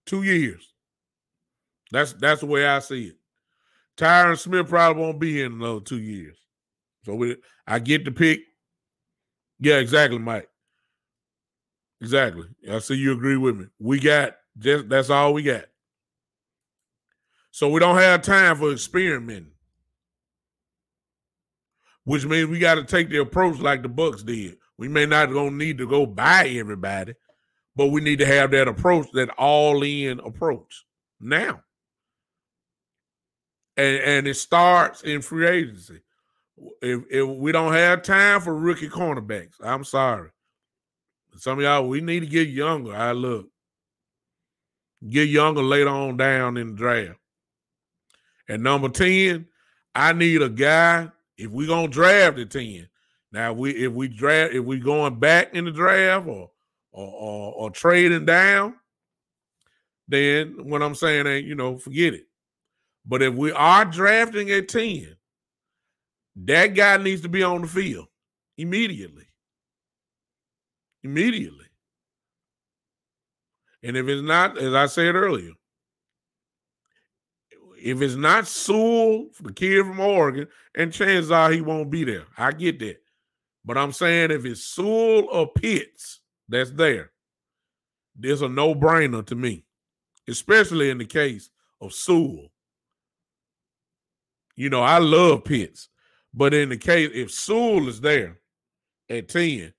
2 years. That's the way I see it. Tyron Smith probably won't be here in another 2 years. So I get the pick. Yeah, exactly, Mike. Exactly. I see you agree with me. That's all we got. So we don't have time for experimenting, which means we got to take the approach like the Bucs did. We may not gonna need to go buy everybody, but we need to have that approach, that all-in approach now. And it starts in free agency. If we don't have time for rookie cornerbacks, I'm sorry. Some of y'all, we need to get younger. Get younger later on down in the draft. And number 10, I need a guy, if we're going to draft at 10. Now, if we going back in the draft or trading down, then what I'm saying ain't, forget it. But if we are drafting at 10, that guy needs to be on the field immediately. Immediately. And if it's not, as I said earlier, if it's not Sewell, the kid from Oregon, and chances are he won't be there. I get that. But I'm saying if it's Sewell or Pitts that's there, there's a no-brainer to me, especially in the case of Sewell. I love Pitts. But in the case, if Sewell is there at 10,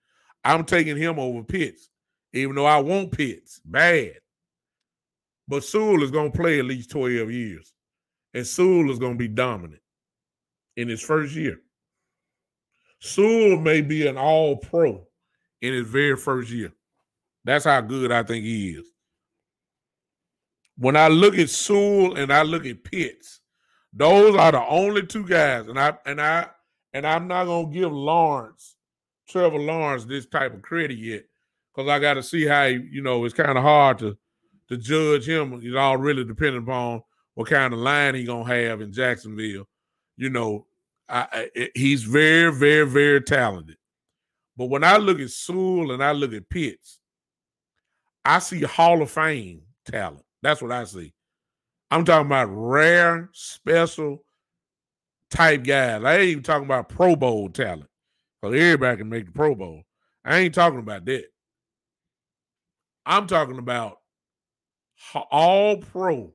I'm taking him over Pitts, even though I want Pitts bad. But Sewell is going to play at least 12 years. And Sewell is going to be dominant in his first year. Sewell may be an all-pro in his very first year. That's how good I think he is. When I look at Sewell and I look at Pitts, those are the only two guys. And I'm not going to give Trevor Lawrence, this type of credit yet, because I got to see how it's kind of hard to judge him. It's all really depending upon what kind of line he's going to have in Jacksonville. He's very, very, very talented. But when I look at Sewell and I look at Pitts, I see Hall of Fame talent. That's what I see. I'm talking about rare, special type guys. I ain't even talking about Pro Bowl talent, because everybody can make the Pro Bowl. I ain't talking about that. I'm talking about all-pro,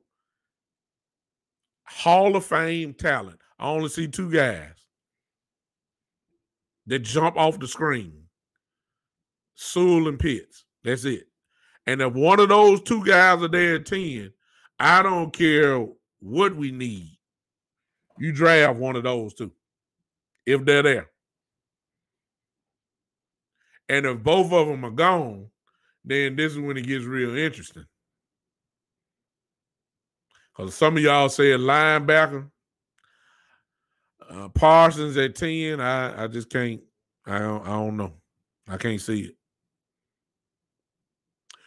Hall of Fame talent. I only see two guys that jump off the screen. Sewell and Pitts. That's it. And if one of those two guys are there at 10, I don't care what we need. You draft one of those two, if they're there. And if both of them are gone, then this is when it gets real interesting. Because some of y'all said linebacker. Parsons at 10, I just can't. I don't know. I can't see it.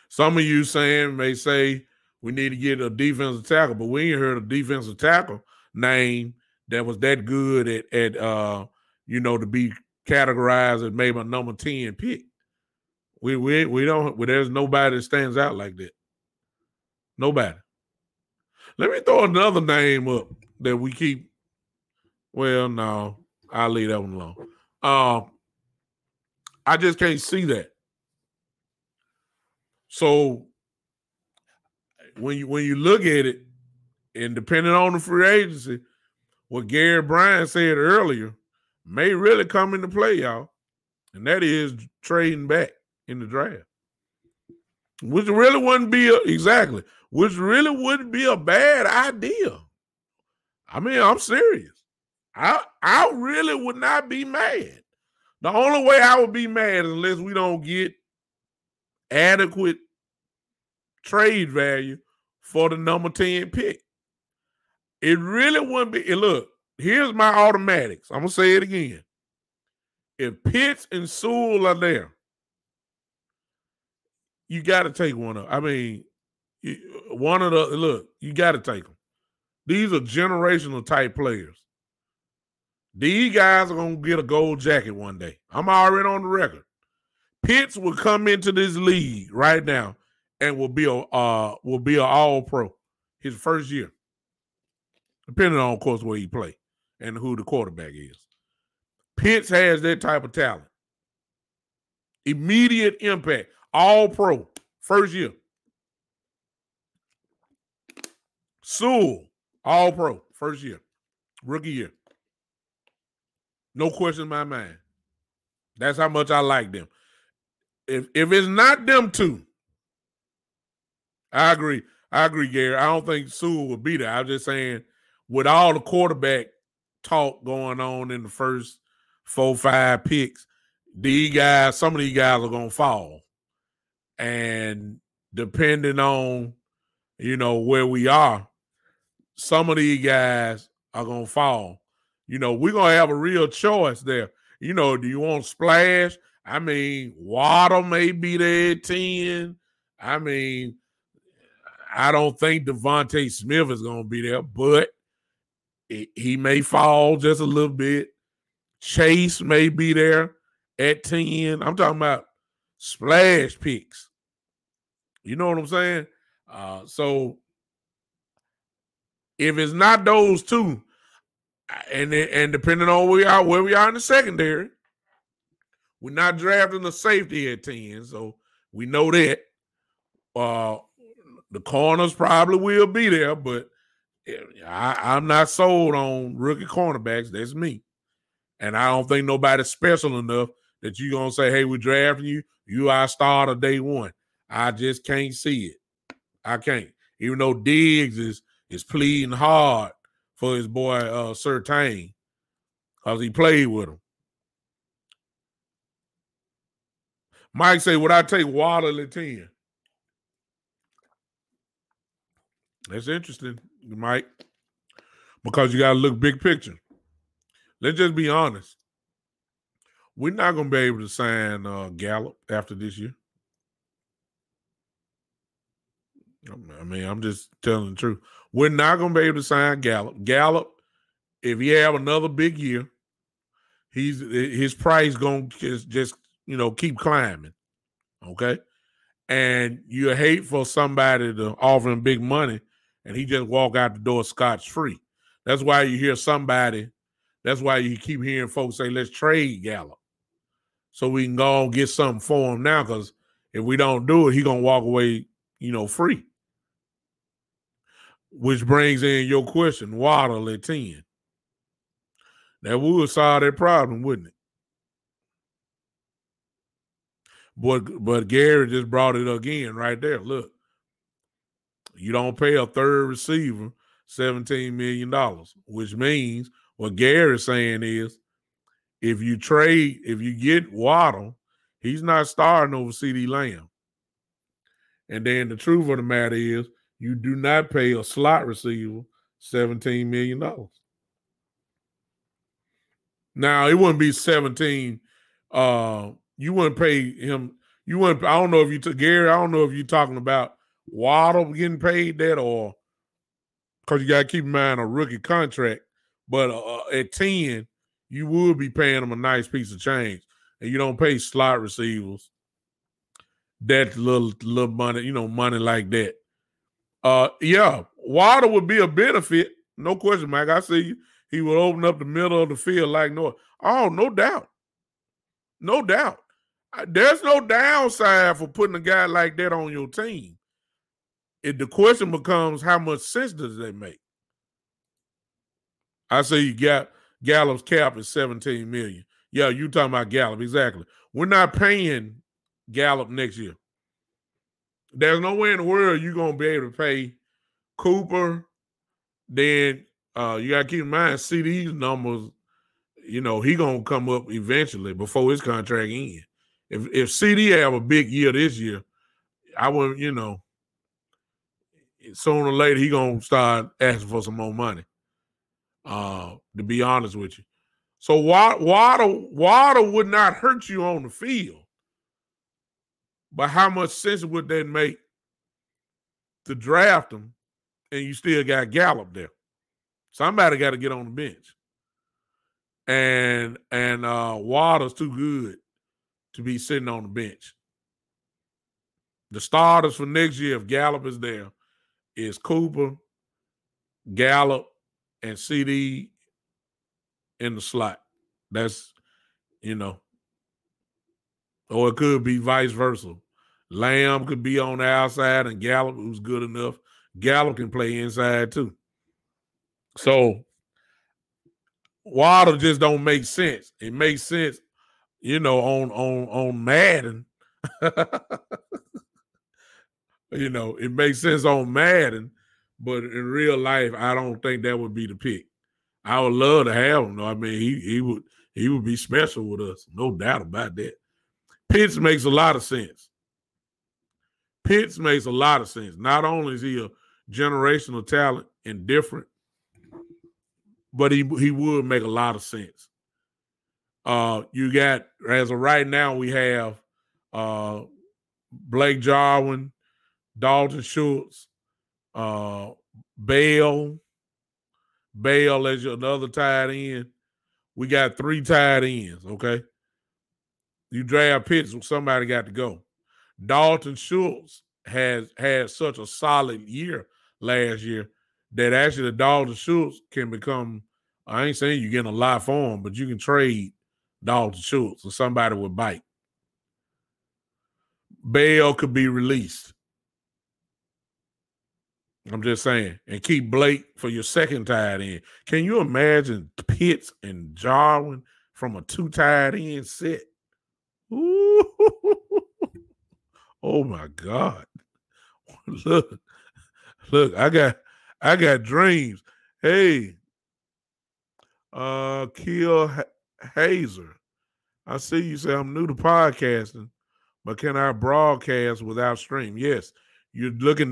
Some of you may say we need to get a defensive tackle, but we ain't heard a defensive tackle name that was that good at to be categorized as maybe a number 10 pick. We don't. There's nobody that stands out like that. Nobody. Let me throw another name up that we keep. Well, no, I'll leave that one alone. I just can't see that. So when you look at it, and depending on the free agency, what Gary Bryant said earlier may really come into play, y'all, and that is trading back in the draft, which really wouldn't be a bad idea. I mean, I'm serious. I really would not be mad. The only way I would be mad is unless we don't get adequate trade value for the number 10 pick. It really wouldn't be. Look, here's my automatics. I'm going to say it again. If Pitts and Sewell are there, you got to take one of them. I mean, you got to take them. These are generational type players. These guys are going to get a gold jacket one day. I'm already on the record. Pitts will come into this league right now and will be an all-pro his first year, depending on, of course, where he play and who the quarterback is. Pitts has that type of talent. Immediate impact, all-pro, first year. Sewell, all-pro, first year, rookie year. No question in my mind. That's how much I like them. If it's not them two, I agree. Gary. I don't think Sewell would be there. I'm just saying, with all the quarterback talk going on in the first 4-5 picks, some of these guys are gonna fall. And depending on, where we are, some of these guys are gonna fall. We're gonna have a real choice there. Do you want Splash? I mean, Waddle may be there at 10. I mean, I don't think Devontae Smith is going to be there, but he may fall just a little bit. Chase may be there at 10. I'm talking about splash picks. You know what I'm saying? So if it's not those two, and depending on where we are in the secondary, we're not drafting a safety at 10, so we know that. The corners probably will be there, but I'm not sold on rookie cornerbacks. That's me. And I don't think nobody's special enough that you're going to say, hey, we're drafting you. You are starter day one. I just can't see it. I can't. Even though Diggs is pleading hard for his boy Surtain because he played with him. Mike say, would I take Waddle at 10? That's interesting, Mike, because you got to look big picture. Let's just be honest. We're not going to be able to sign Gallup after this year. I mean, I'm just telling the truth. We're not going to be able to sign Gallup. Gallup, if he have another big year, his price going to just keep climbing. Okay? And you hate for somebody to offer him big money and he just walk out the door scotch-free. That's why you hear that's why you keep hearing folks say, let's trade Gallup so we can go and get something for him now, because if we don't do it, he's going to walk away, free. Which brings in your question, Waddle at 10. That would solve that problem, wouldn't it? But Gary just brought it again right there. Look, you don't pay a third receiver $17 million, which means what Gary's saying is if you get Waddle, he's not starting over CeeDee Lamb. And then the truth of the matter is you do not pay a slot receiver $17 million. Now, it wouldn't be 17. You wouldn't pay him. You wouldn't. I don't know if you took Gary. I don't know if you're talking about Waddle getting paid that, or because you got to keep in mind a rookie contract. But at 10, you would be paying him a nice piece of change, and you don't pay slot receivers that little money, money like that. Yeah, Waddle would be a benefit, no question, Mike. I see you. He would open up the middle of the field like Noah. Oh, no doubt. No doubt. There's no downside for putting a guy like that on your team. The question becomes, how much sense does that make? I say you got Gallup's cap is $17 million. Yeah, you talking about Gallup, exactly. We're not paying Gallup next year. There's no way in the world you're gonna be able to pay Cooper. Then you gotta keep in mind CD's numbers. He gonna come up eventually before his contract ends. If CD have a big year this year, I wouldn't. Sooner or later he gonna start asking for some more money. To be honest with you, so Waddle would not hurt you on the field, but how much sense would that make to draft him, and you still got Gallup there? Somebody got to get on the bench, and Waddle's too good to be sitting on the bench. The starters for next year, if Gallup is there, is Cooper, Gallup, and CD in the slot. That's, or it could be vice versa. Lamb could be on the outside and Gallup, who's good enough. Gallup can play inside too. So Waddle just don't make sense. It makes sense, on Madden. It makes sense on Madden, but in real life, I don't think that would be the pick. I would love to have him, though. I mean, he would be special with us, no doubt about that. Pitts makes a lot of sense. Pitts makes a lot of sense. Not only is he a generational talent and different, but he would make a lot of sense. You got, as of right now, we have Blake Jarwin, Dalton Schultz, Bale as another tight end. We got 3 tight ends, okay? You draft Pitts, somebody got to go. Dalton Schultz has had such a solid year last year that actually the Dalton Schultz can become, I ain't saying you're getting a lot for him, but you can trade Dalton Schultz or somebody would bite. Bale could be released. I'm just saying. And keep Blake for your second tight end. Can you imagine Pitts and Jarwin from a 2 tight end set? Ooh. Oh my God. Look, I got dreams. Hey, Kill Hazer. I see you say I'm new to podcasting, but can I broadcast without stream? Yes. You're doing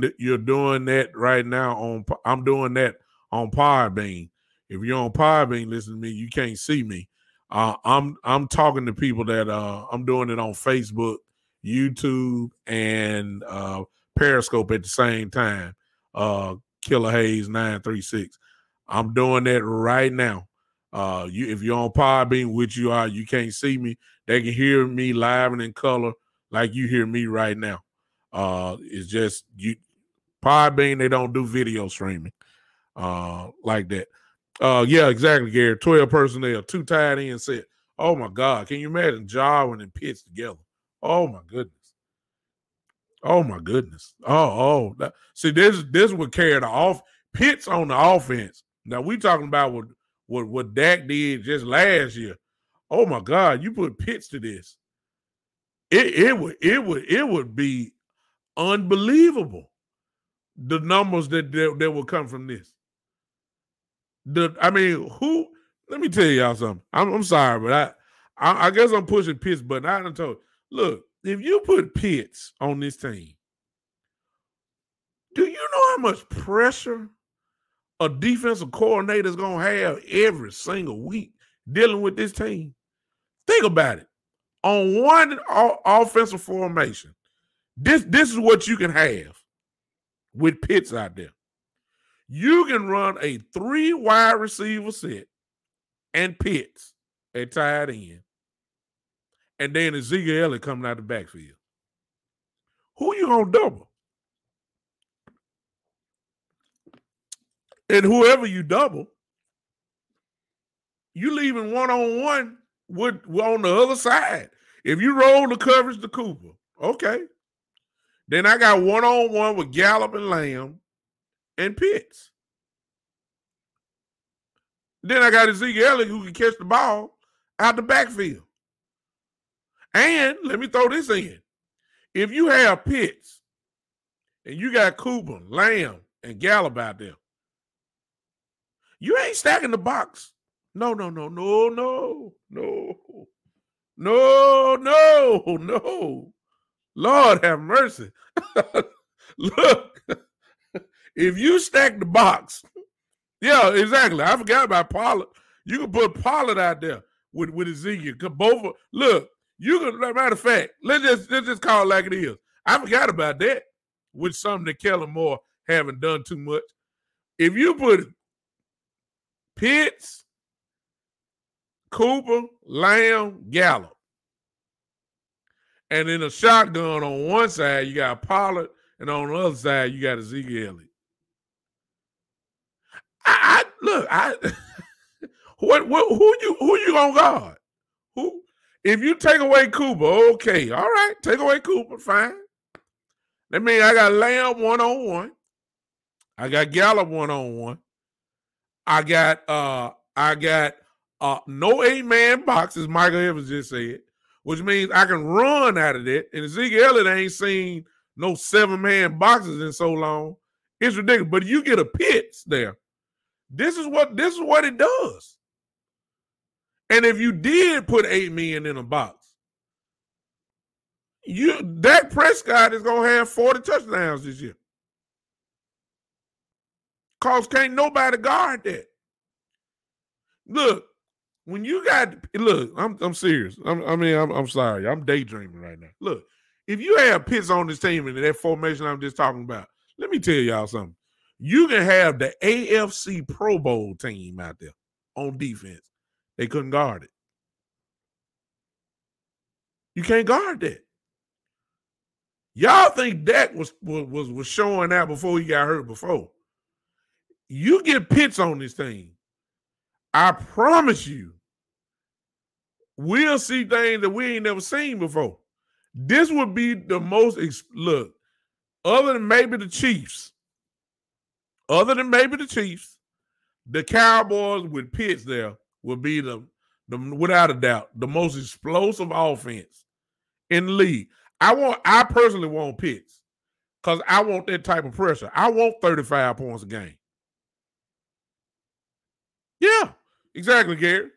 that right now I'm doing that on Podbean. If you're on Podbean listening to me, you can't see me. I'm talking to people that I'm doing it on Facebook, YouTube, and Periscope at the same time. Killer Hayes 936. I'm doing that right now. If you're on Podbean, which you are, you can't see me. They can hear me live and in color like you hear me right now. It's just Podbean, they don't do video streaming like that. Yeah, exactly, Gary. 12 personnel, 2 tight end set. Oh my God. Can you imagine Jarwin and Pitts together? Oh my goodness. Oh my goodness. See, this would carry the off Pitts on the offense. Now we talking about what Dak did just last year. Oh my God, you put Pitts to this. It would be unbelievable, the numbers that will come from this. Let me tell y'all something. I'm sorry, but I guess I'm pushing Pitts, but I done told. Look, if you put Pitts on this team, do you know how much pressure a defensive coordinator is gonna have every single week? dealing with this team. Think about it. On one offensive formation, this is what you can have with Pitts out there. You can run a 3 wide receiver set and Pitts at tight end, and then Ezekiel Elliott coming out the backfield. Who you gonna double? And whoever you double, you leaving one-on-one with on the other side. If you roll the coverage to Cooper, okay. Then I got one-on-one with Gallup and Lamb and Pitts. Then I got Ezekiel Elliott who can catch the ball out the backfield. And let me throw this in. If you have Pitts and you got Cooper, Lamb, and Gallup out there, you ain't stacking the box. No. Lord have mercy. Look, if you stack the box, yeah, exactly. I forgot about Pollard. You can put Pollard out there with Ezekiel. Look, you can, matter of fact, let's just call it like it is. I forgot about that with something that Kellen Moore haven't done too much. If you put Pitts, Cooper, Lamb, Gallup, and then a shotgun on one side, you got Pollard, and on the other side, you got Ezekiel Elliott. Who you gonna guard? Who? If you take away Cooper, okay, all right, take away Cooper, fine. That means I got Lamb 1-on-1. I got Gallup 1-on-1. I got no 8-man box, as Michael Evans just said, which means I can run out of that. And Ezekiel Elliott ain't seen no 7-man boxes in so long. It's ridiculous. But you get a Pitts there. This is what it does. And if you did put 8 men in a box, Dak Prescott is gonna have 40 touchdowns this year. Cause can't nobody guard that. Look, when you got I'm serious. I'm sorry. I'm daydreaming right now. Look, if you have Pitts on this team and that formation I'm just talking about, let me tell y'all something. You can have the AFC Pro Bowl team out there on defense. They couldn't guard it. You can't guard that. Y'all think Dak was showing out before he got hurt before. You get Pitts on this team, I promise you, we'll see things that we ain't never seen before. This would be the most, other than maybe the Chiefs, the Cowboys with Pitts there will be the without a doubt, the most explosive offense in the league. I personally want Pitts because I want that type of pressure. I want 35 points a game. Yeah, exactly, Gary.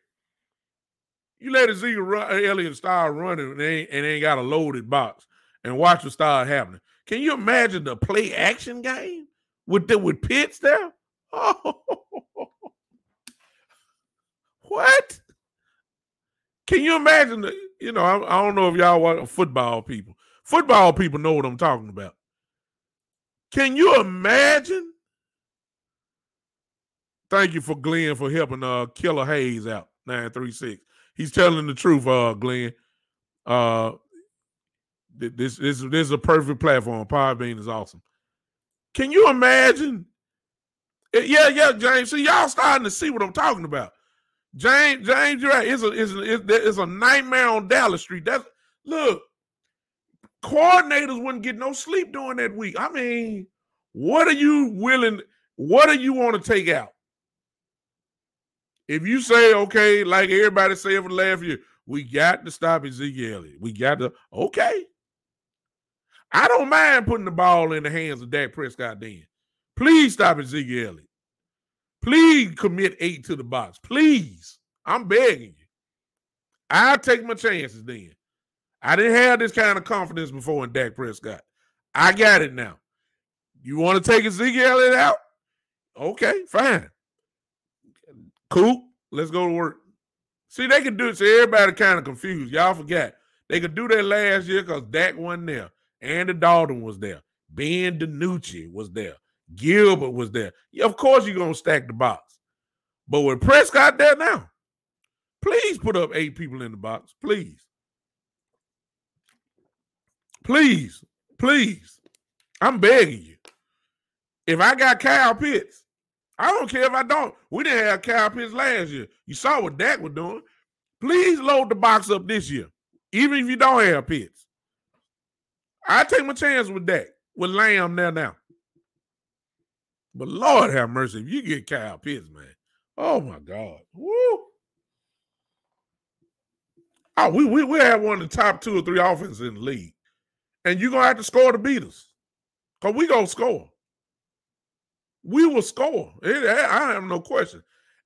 You let Ezekiel Elliott start running and ain't got a loaded box and watch what start happening. Can you imagine the play action game with Pitts there? Oh, what? Can you imagine? I don't know if y'all watch football people. Football people know what I'm talking about. Can you imagine? Thank you for Glenn for helping Killer Hayes out, 936. He's telling the truth, Glenn. This is a perfect platform. Podbean is awesome. Can you imagine? Yeah, James. See, y'all starting to see what I'm talking about. James, you're right. It's a nightmare on Dallas Street. Look, coordinators wouldn't get no sleep during that week. I mean, what are you want to take out? If you say, okay, like everybody said for the last year, we got to stop Ezekiel Elliott. We got to, okay. I don't mind putting the ball in the hands of Dak Prescott then. Please stop Ezekiel Elliott. Please commit 8 to the box. Please. I'm begging you. I'll take my chances then. I didn't have this kind of confidence before in Dak Prescott. I got it now. You want to take Ezekiel Elliott out? Okay, fine. Cool. Let's go to work. See, they could do it. So everybody kind of confused. Y'all forgot. They could do that last year because Dak wasn't there. Andy Dalton was there. Ben DiNucci was there. Gilbert was there. Yeah, of course you're going to stack the box. But with Prescott there now, please put up 8 people in the box. Please. Please. Please. I'm begging you. If I got Kyle Pitts, I don't care if I don't. We didn't have Kyle Pitts last year. You saw what Dak was doing. Please load the box up this year, even if you don't have Pitts. I take my chance with Dak, with Lamb there now. But Lord have mercy, if you get Kyle Pitts, man. Oh, my God. Woo. Oh, we have one of the top 2 or 3 offenses in the league. And you're going to have to score to beat us. Because we going to score. We will score. I have no question.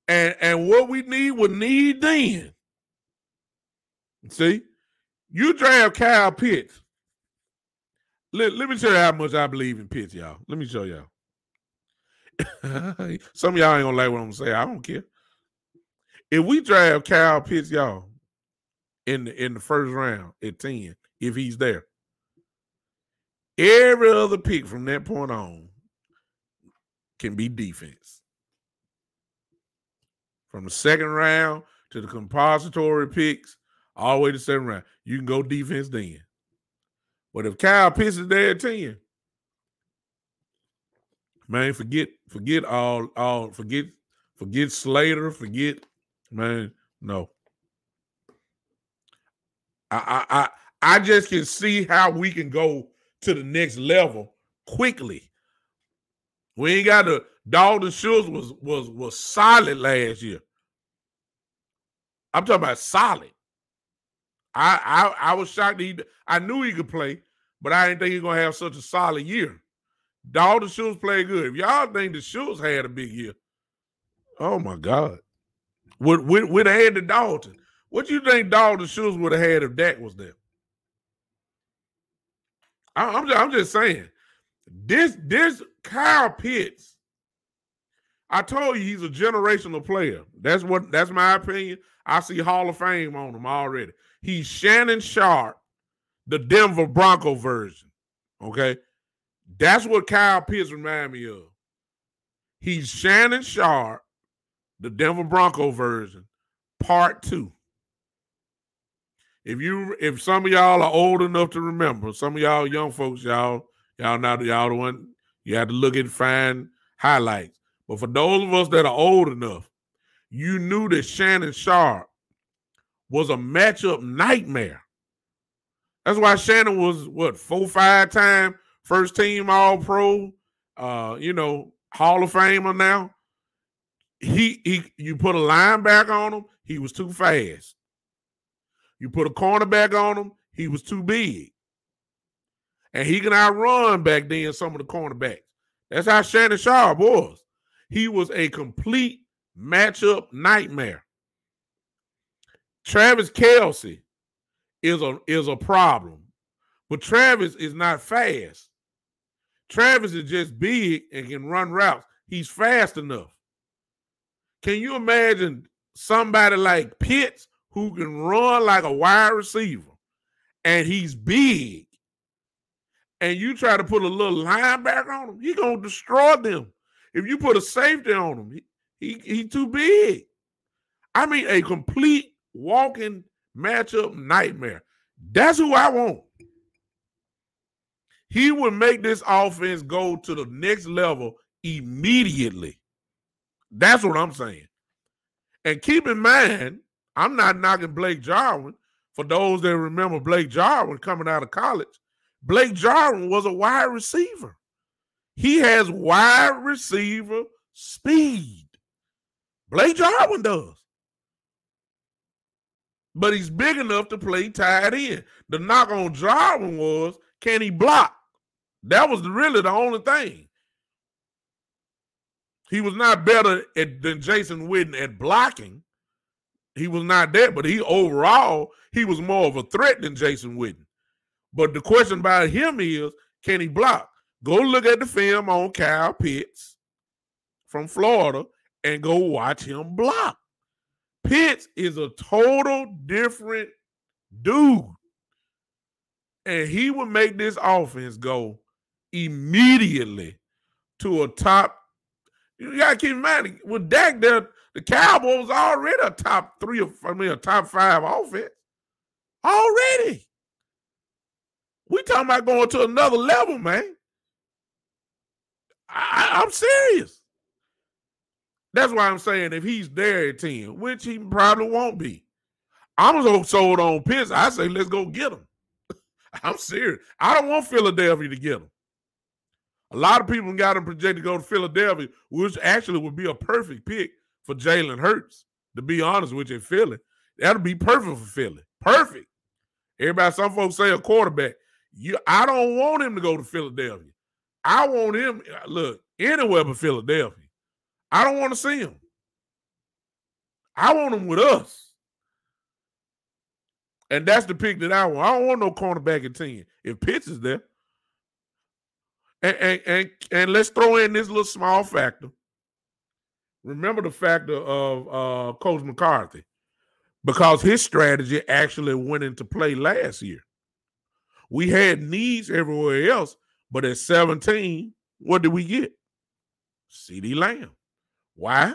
And what we need then. See? You draft Kyle Pitts. Let me tell you how much I believe in Pitts, y'all. Let me show y'all. Some of y'all ain't going to like what I'm going to say. I don't care. If we draft Kyle Pitts, y'all, in the first round at 10, if he's there, every other pick from that point on can be defense. From the second round to the compository picks, all the way to the 7th round, you can go defense then. But if Kyle Pitts is there at 10, man, forget Slater, man, no. I just can see how we can go to the next level quickly. We ain't got to. Dalton Schultz was solid last year. I'm talking about solid. I was shocked that I knew he could play, but I didn't think he was gonna have such a solid year. Dalton Schultz played good. If y'all think the Schultz had a big year, oh my God. Would have had the Dalton. What do you think Dalton Schultz would have had if Dak was there? I'm just saying. This Kyle Pitts, I told you he's a generational player. That's my opinion. I see Hall of Fame on him already. He's Shannon Sharp, the Denver Bronco version. Okay? That's what Kyle Pitts reminds me of. He's Shannon Sharp, the Denver Bronco version, part 2. If some of y'all are old enough to remember, some of y'all young folks, y'all the one you have to look and find highlights. But for those of us that are old enough, you knew that Shannon Sharp was a matchup nightmare. That's why Shannon was 4-5 time first team All-Pro, Hall of Famer now. You put a linebacker on him, he was too fast. You put a cornerback on him, he was too big. And he can outrun back then some of the cornerbacks. That's how Shannon Sharp was. He was a complete matchup nightmare. Travis Kelce is a problem. But Travis is not fast. Travis is just big and can run routes. He's fast enough. Can you imagine somebody like Pitts who can run like a wide receiver and he's big, and you try to put a little linebacker on him, he's going to destroy them. If you put a safety on him, he's too big. I mean, a complete walking matchup nightmare. That's who I want. He would make this offense go to the next level immediately. That's what I'm saying. And keep in mind, I'm not knocking Blake Jarwin. For those that remember Blake Jarwin coming out of college, Blake Jarwin was a wide receiver. He has wide receiver speed. Blake Jarwin does. But he's big enough to play tight end. The knock on Jarwin was, can he block? That was really the only thing. He was not better than Jason Witten at blocking. He was not that, but he was more of a threat than Jason Witten. But the question about him is, can he block? Go look at the film on Kyle Pitts from Florida and go watch him block. Pitts is a total different dude. And he would make this offense go immediately to a top. You got to keep in mind, with Dak there, the Cowboys already a top a top 5 offense. Already. We talking about going to another level, man. I'm serious. That's why I'm saying if he's there at 10, which he probably won't be, I'm so sold on Pitts, I say let's go get him. I'm serious. I don't want Philadelphia to get him. A lot of people got him projected to go to Philadelphia, which actually would be a perfect pick for Jalen Hurts, to be honest with you, in Philly. That'll be perfect for Philly. Perfect. Everybody, some folks say a quarterback. I don't want him to go to Philadelphia. I want him, look, anywhere but Philadelphia. I don't want to see him. I want him with us. And that's the pick that I want. I don't want no cornerback at 10. If Pitts is there. And let's throw in this little small factor. Remember the factor of Coach McCarthy, because his strategy actually went into play last year. We had needs everywhere else, but at 17, what did we get? CeeDee Lamb. Why?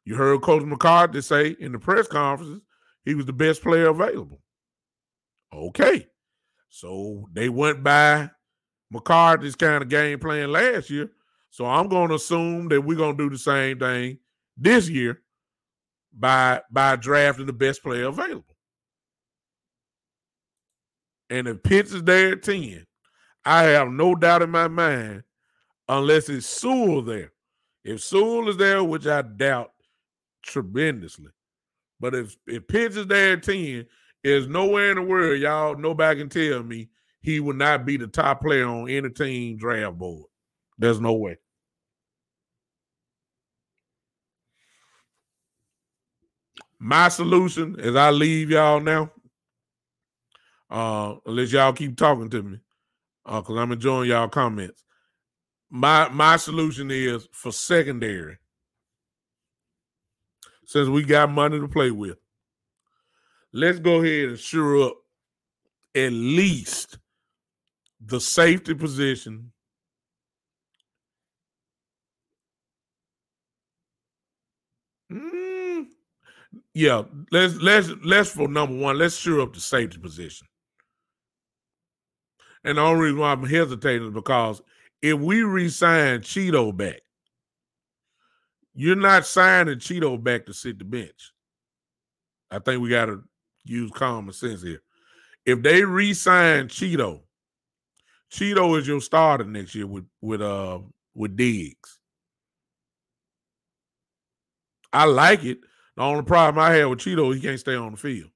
You heard Coach McCarthy say in the press conferences he was the best player available. Okay. So they went by McCarthy's kind of game plan last year. So I'm going to assume that we're going to do the same thing this year by drafting the best player available. And if Pitts is there at 10, I have no doubt in my mind, unless it's Sewell there. If Sewell is there, which I doubt tremendously, but if Pitts is there at 10, there's nowhere in the world, y'all, nobody can tell me he would not be the top player on any team draft board. There's no way. My solution, as I leave y'all now, unless y'all keep talking to me, because I'm enjoying y'all comments. My solution is for secondary, since we got money to play with, let's go ahead and shore up at least the safety position. Yeah, let's for number one, let's shore up the safety position. And the only reason why I'm hesitating is because if we re-sign Cheeto back, you're not signing Cheeto back to sit the bench. I think we got to use common sense here. If they re-sign Cheeto is your starter next year with Diggs. I like it. The only problem I have with Cheeto, he can't stay on the field.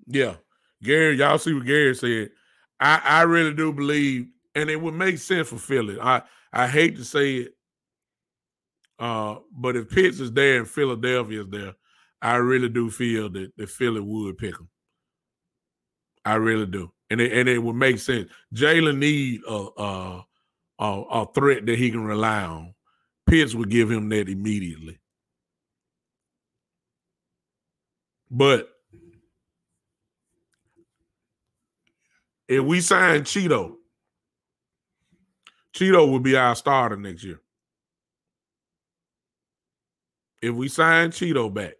Yeah. Gary, y'all see what Gary said. I really do believe, and it would make sense for Philly. I hate to say it, but if Pitts is there and Philadelphia is there, I really do feel that Philly would pick him. I really do. And it would make sense. Jalen need a threat that he can rely on. Pitts would give him that immediately. But if we sign Cheeto would be our starter next year. If we sign Cheeto back,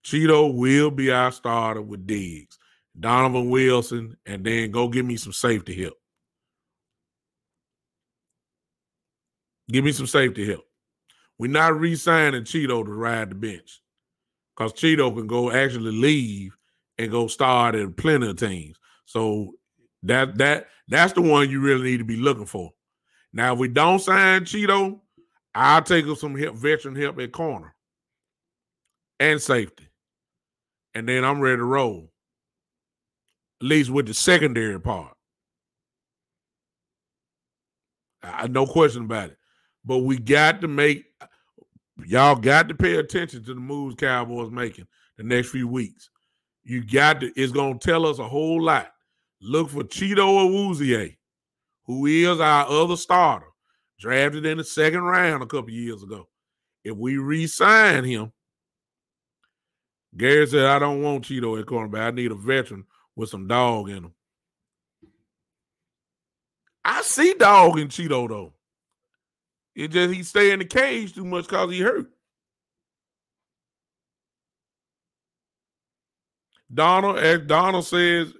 Cheeto will be our starter with Diggs, Donovan Wilson, and then go give me some safety help. Give me some safety help. We're not re-signing Cheeto to ride the bench, because Cheeto can go actually leave and go start at plenty of teams. So that's the one you really need to be looking for. Now, if we don't sign Cheeto, I'll take some veteran help at corner and safety. And then I'm ready to roll, at least with the secondary part. No question about it. But we got to y'all got to pay attention to the moves Cowboys making the next few weeks. It's going to tell us a whole lot. Look for Cheeto Awuzie, who is our other starter. Drafted in the second round a couple years ago. If we re-sign him, Gary said, I don't want Cheeto at cornerback. I need a veteran with some dog in him. I see dog in Cheeto, though. It just he stay in the cage too much because he hurt. Donald says,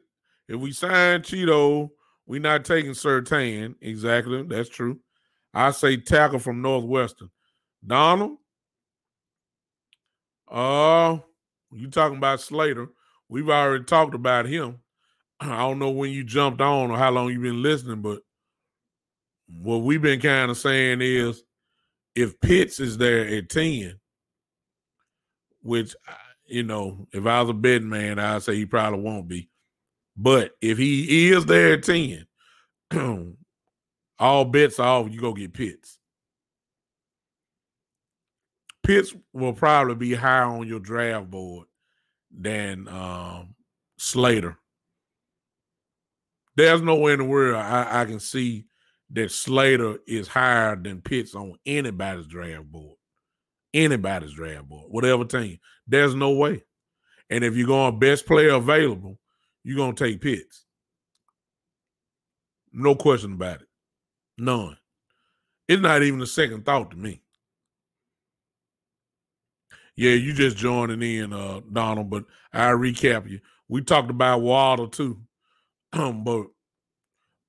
if we sign Cheeto, we not taking Surtain. Exactly, that's true. I say tackle from Northwestern. Donald, you talking about Slater. We've already talked about him. I don't know when you jumped on or how long you've been listening, but what we've been kind of saying is if Pitts is there at 10, which, if I was a betting man, I'd say he probably won't be. But if he is there at 10, all bets are off, you go get Pitts. Pitts will probably be higher on your draft board than Slater. There's nowhere in the world I can see that Slater is higher than Pitts on anybody's draft board. Anybody's draft board, whatever team. There's no way. And if you're going best player available, you're going to take Pitts. No question about it. None. It's not even a second thought to me. Yeah, you just joining in, Donald, but I'll recap you. We talked about Waddle too. But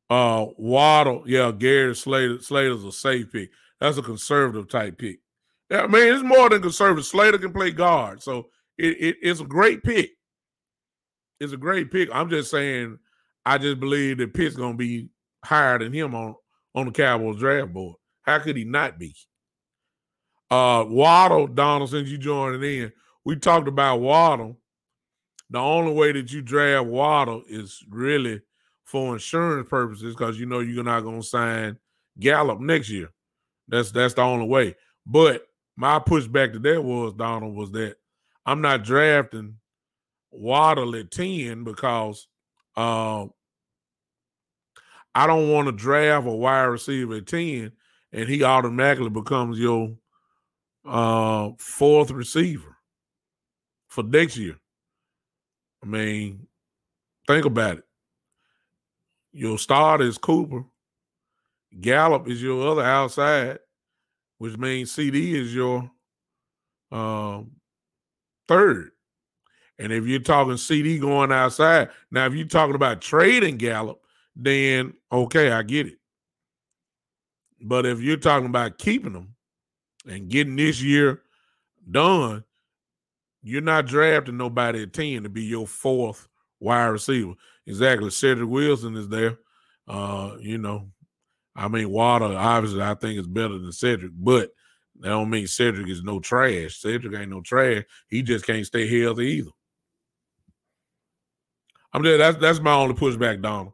Waddle, yeah, Gary Slater's a safe pick. That's a conservative type pick. I mean, it's more than conservative. Slater can play guard, so it's a great pick. It's a great pick. I'm just saying, I just believe that Pitt's gonna be higher than him on the Cowboys draft board. How could he not be? Waddle, Donald, since you joining in, we talked about Waddle. The only way that you draft Waddle is really for insurance purposes because you know you're not going to sign Gallup next year. That's the only way. But my pushback to that was, Donald, was that I'm not drafting Waddle at 10 because I don't want to draft a wide receiver at 10 and he automatically becomes your fourth receiver for next year. I mean, think about it. Your starter is Cooper. Gallup is your other outside, which means CD is your third. And if you're talking CD going outside, now if you're talking about trading Gallup, then okay, I get it. But if you're talking about keeping them and getting this year done, you're not drafting nobody at 10 to be your fourth wide receiver. Exactly. Cedric Wilson is there. I mean, Water, obviously, I think is better than Cedric, but that don't mean Cedric is no trash. Cedric ain't no trash. He just can't stay healthy either. That's my only pushback, Donald.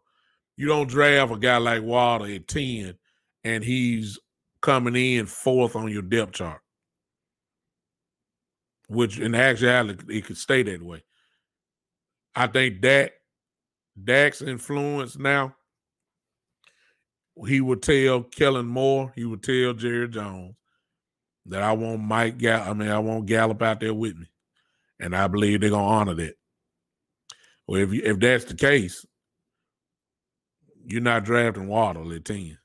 You don't draft a guy like Water at 10 and he's coming in fourth on your depth chart. Which in actuality, it could stay that way. I think Dak's influence now, he would tell Kellen Moore, he would tell Jerry Jones that I want I want Gallup out there with me. And I believe they're going to honor that. Well, if that's the case, you're not drafting Waddle at 10.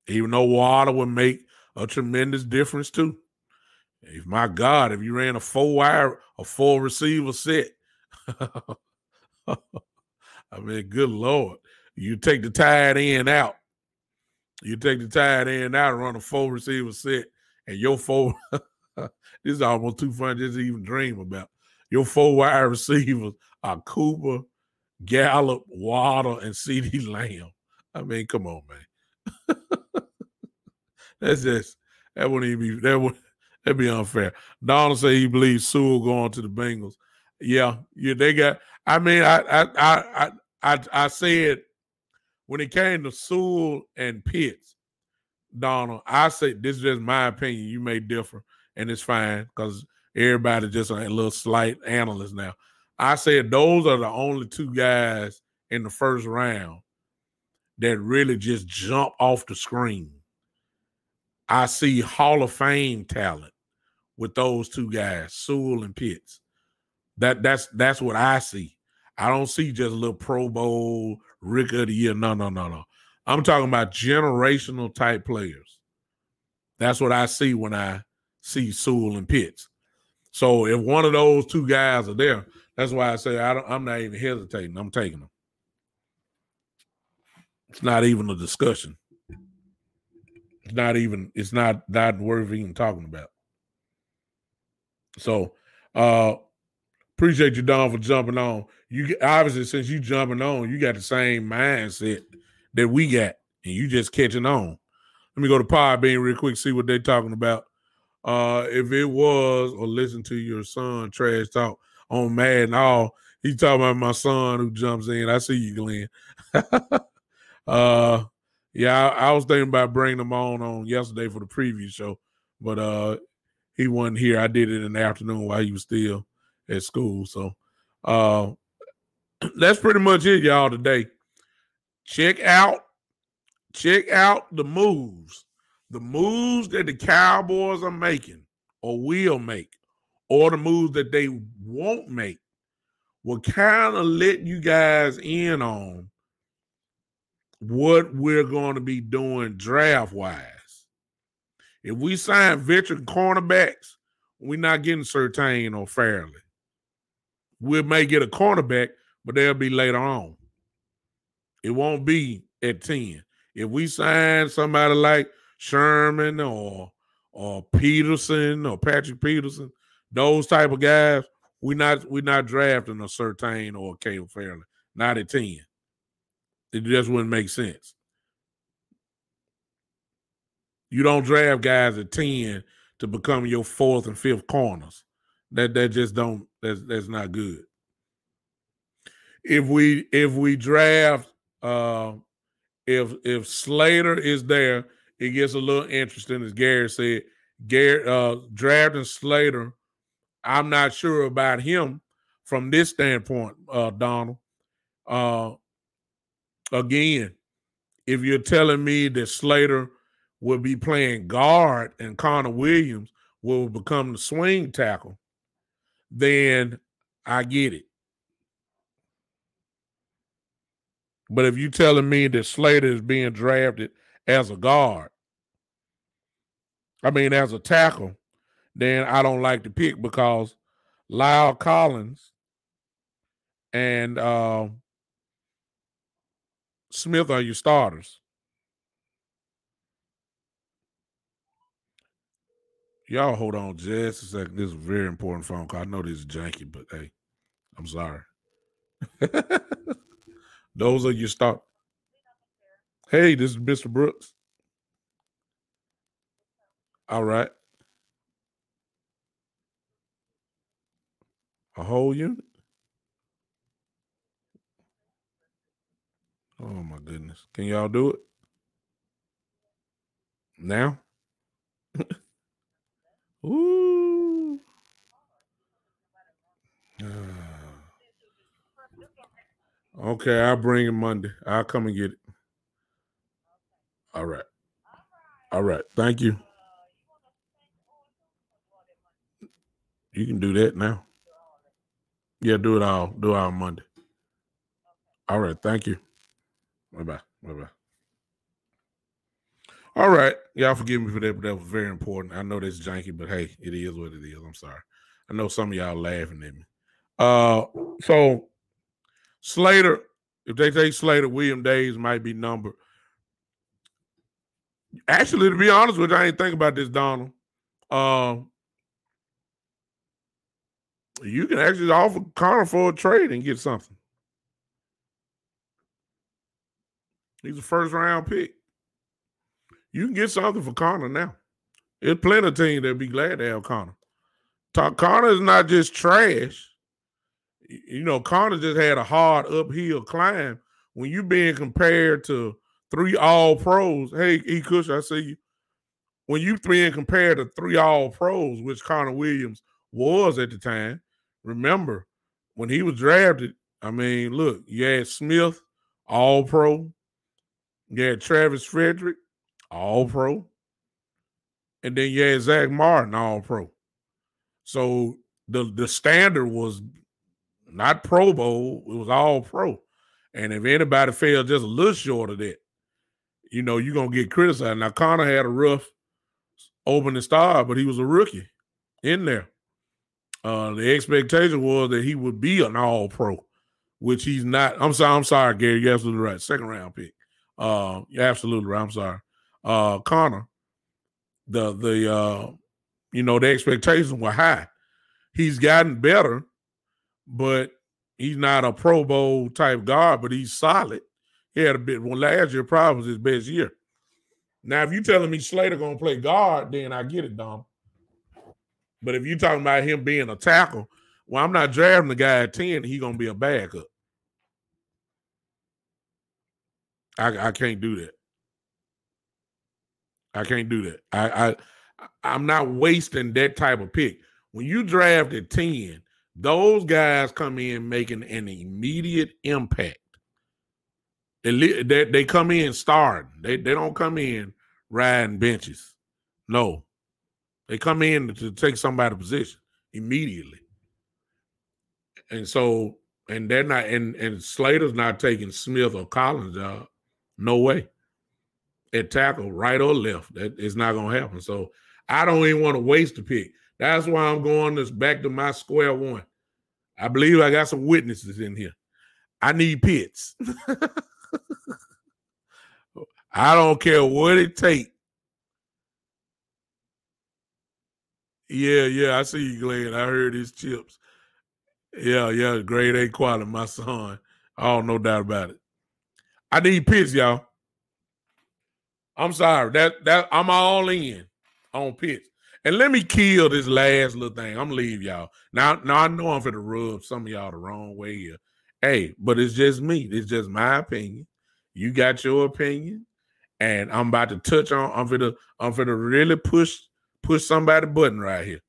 Even though Waddle would make a tremendous difference too. If you ran a four receiver set, I mean, good Lord. You take the tight end out. And run a four receiver set, and your four, this is almost too funny just to even dream about. Your four wide receivers are Cooper, Gallup, Waddle, and CD Lamb. I mean, come on, man. That wouldn't even be, that'd be unfair. Donald say he believes Sewell going to the Bengals. Yeah, they got. I mean, I said when it came to Sewell and Pitts, Donald, I say this is just my opinion. You may differ, and it's fine because everybody just a little slight analyst now. I said those are the only two guys in the first round that really just jump off the screen. I see Hall of Fame talent with those two guys, Sewell and Pitts. That's what I see. I don't see just a little Pro Bowl, Rick of the Year. No. I'm talking about generational type players. That's what I see when I see Sewell and Pitts. So if one of those two guys are there, that's why I say I'm not even hesitating. I'm taking them. It's not even a discussion. It's not worth even talking about. So appreciate you, Don, for jumping on. You obviously, since you jumping on, you got the same mindset that we got, and you just catching on. Let me go to Podbean real quick, see what they're talking about. If it was or listen to your son trash talk on Madden, he's talking about my son who jumps in. I see you, Glenn. Yeah, I was thinking about bringing him on yesterday for the preview show, but he wasn't here. I did it in the afternoon while he was still at school. So that's pretty much it, y'all, today. Check out the moves. The moves that the Cowboys are making or will make, or the moves that they won't make, will kind of let you guys in on what we're going to be doing draft-wise. If we sign veteran cornerbacks, we're not getting Surtain or Fairley. We may get a cornerback, but they'll be later on. It won't be at 10. If we sign somebody like Sherman or Peterson or Patrick Peterson, those type of guys, we're not drafting a Surtain or a Caleb Fairley. Not at 10. It just wouldn't make sense. You don't draft guys at 10 to become your fourth and fifth corners. That just don't. That's not good. If we draft, if Slater is there, it gets a little interesting, as Gary said. Drafting Slater, I'm not sure about him from this standpoint, Donald. Again, if you're telling me that Slater will be playing guard and Connor Williams will become the swing tackle, then I get it. But if you're telling me that Slater is being drafted as a guard, as a tackle, then I don't like the pick because Lyle Collins and Smith are your starters. Y'all hold on just a second. This is a very important phone call. I know this is janky, but hey, I'm sorry. Those are your start. Hey, this is Mr. Brooks. All right. A whole unit? Oh, my goodness. Can y'all do it? Now? Ooh. Okay, I'll bring it Monday. I'll come and get it. All right. All right. Thank you. You can do that now. Yeah, do it all. Do it all Monday. All right. Thank you. Bye-bye. Bye-bye. All right. Y'all forgive me for that, but that was very important. I know that's janky, but hey, it is what it is. I'm sorry. I know some of y'all laughing at me. So Slater, if they take Slater, William Days might be numbered. Actually, to be honest with you, I ain't think about this, Donald. You can actually offer Connor for a trade and get something. He's a first-round pick. You can get something for Connor now. There's plenty of teams that'd be glad to have Connor. Connor is not just trash. You know, Connor just had a hard uphill climb. When you being compared to 3 All-Pros, hey, E. Cush, I see you. When you being compared to 3 All-Pros, which Connor Williams was at the time, remember, when he was drafted, look, you had Smith, All-Pro. You had Travis Frederick, All-Pro. and then you had Zach Martin all pro. So the standard was not Pro Bowl, it was all pro. And if anybody fell just a little short of that, you're going to get criticized. Now, Connor had a rough opening start, but he was a rookie in there. The expectation was that he would be an all pro, which he's not. I'm sorry, Gary. You're absolutely right. Second round pick. You're absolutely right. I'm sorry. Connor, the expectations were high. He's gotten better, but he's not a Pro Bowl type guard, but he's solid. He had a bit. Well, last year probably was his best year. Now, if you're telling me Slater gonna play guard, then I get it, Dom. But if you're talking about him being a tackle, well, I'm not drafting the guy at 10. He's gonna be a backup. I can't do that. I can't do that. I'm not wasting that type of pick. When you draft at 10, those guys come in making an immediate impact. They come in starting. They don't come in riding benches. No. They come in to take somebody's position immediately. And so, and they're not, and Slater's not taking Smith or Collins' job. No way. At tackle, right or left. That is not going to happen. So I don't even want to waste the pick. That's why I'm going this back to my square one. I believe I got some witnesses in here. I need Pitts. I don't care what it takes. Yeah, I see you, Glenn. I heard his chips. Yeah, grade A quality, my son. Oh, no doubt about it. I need Pitts, y'all. I'm sorry. That I'm all in on Pitts. And let me kill this last little thing. I'm gonna leave y'all. Now I know I'm finna rub some of y'all the wrong way here. Hey, but it's just me. It's just my opinion. You got your opinion. And I'm about to touch on, I'm finna really push somebody's button right here.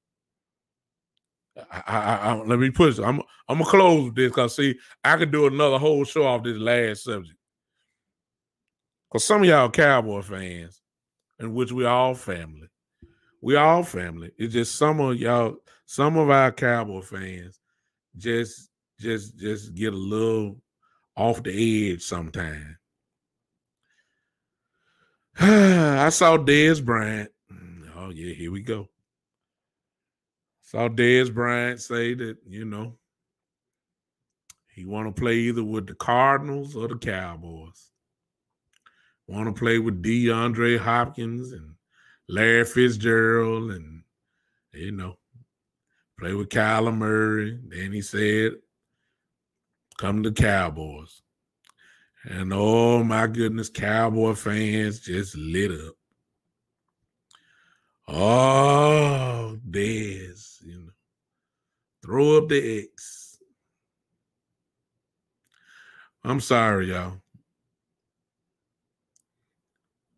Let me push it. I'm gonna close with this because see, I could do another whole show off this last subject. Because some of y'all Cowboy fans, in which we all family. We all family. It's just some of our Cowboy fans just get a little off the edge sometimes. I saw Dez Bryant. Oh, yeah, here we go. Saw Dez Bryant say that, he want to play either with the Cardinals or the Cowboys. Want to play with DeAndre Hopkins and Larry Fitzgerald and, play with Kyler Murray. Then he said, come to the Cowboys. And oh my goodness, Cowboy fans just lit up. Oh, Dez, throw up the X. I'm sorry, y'all.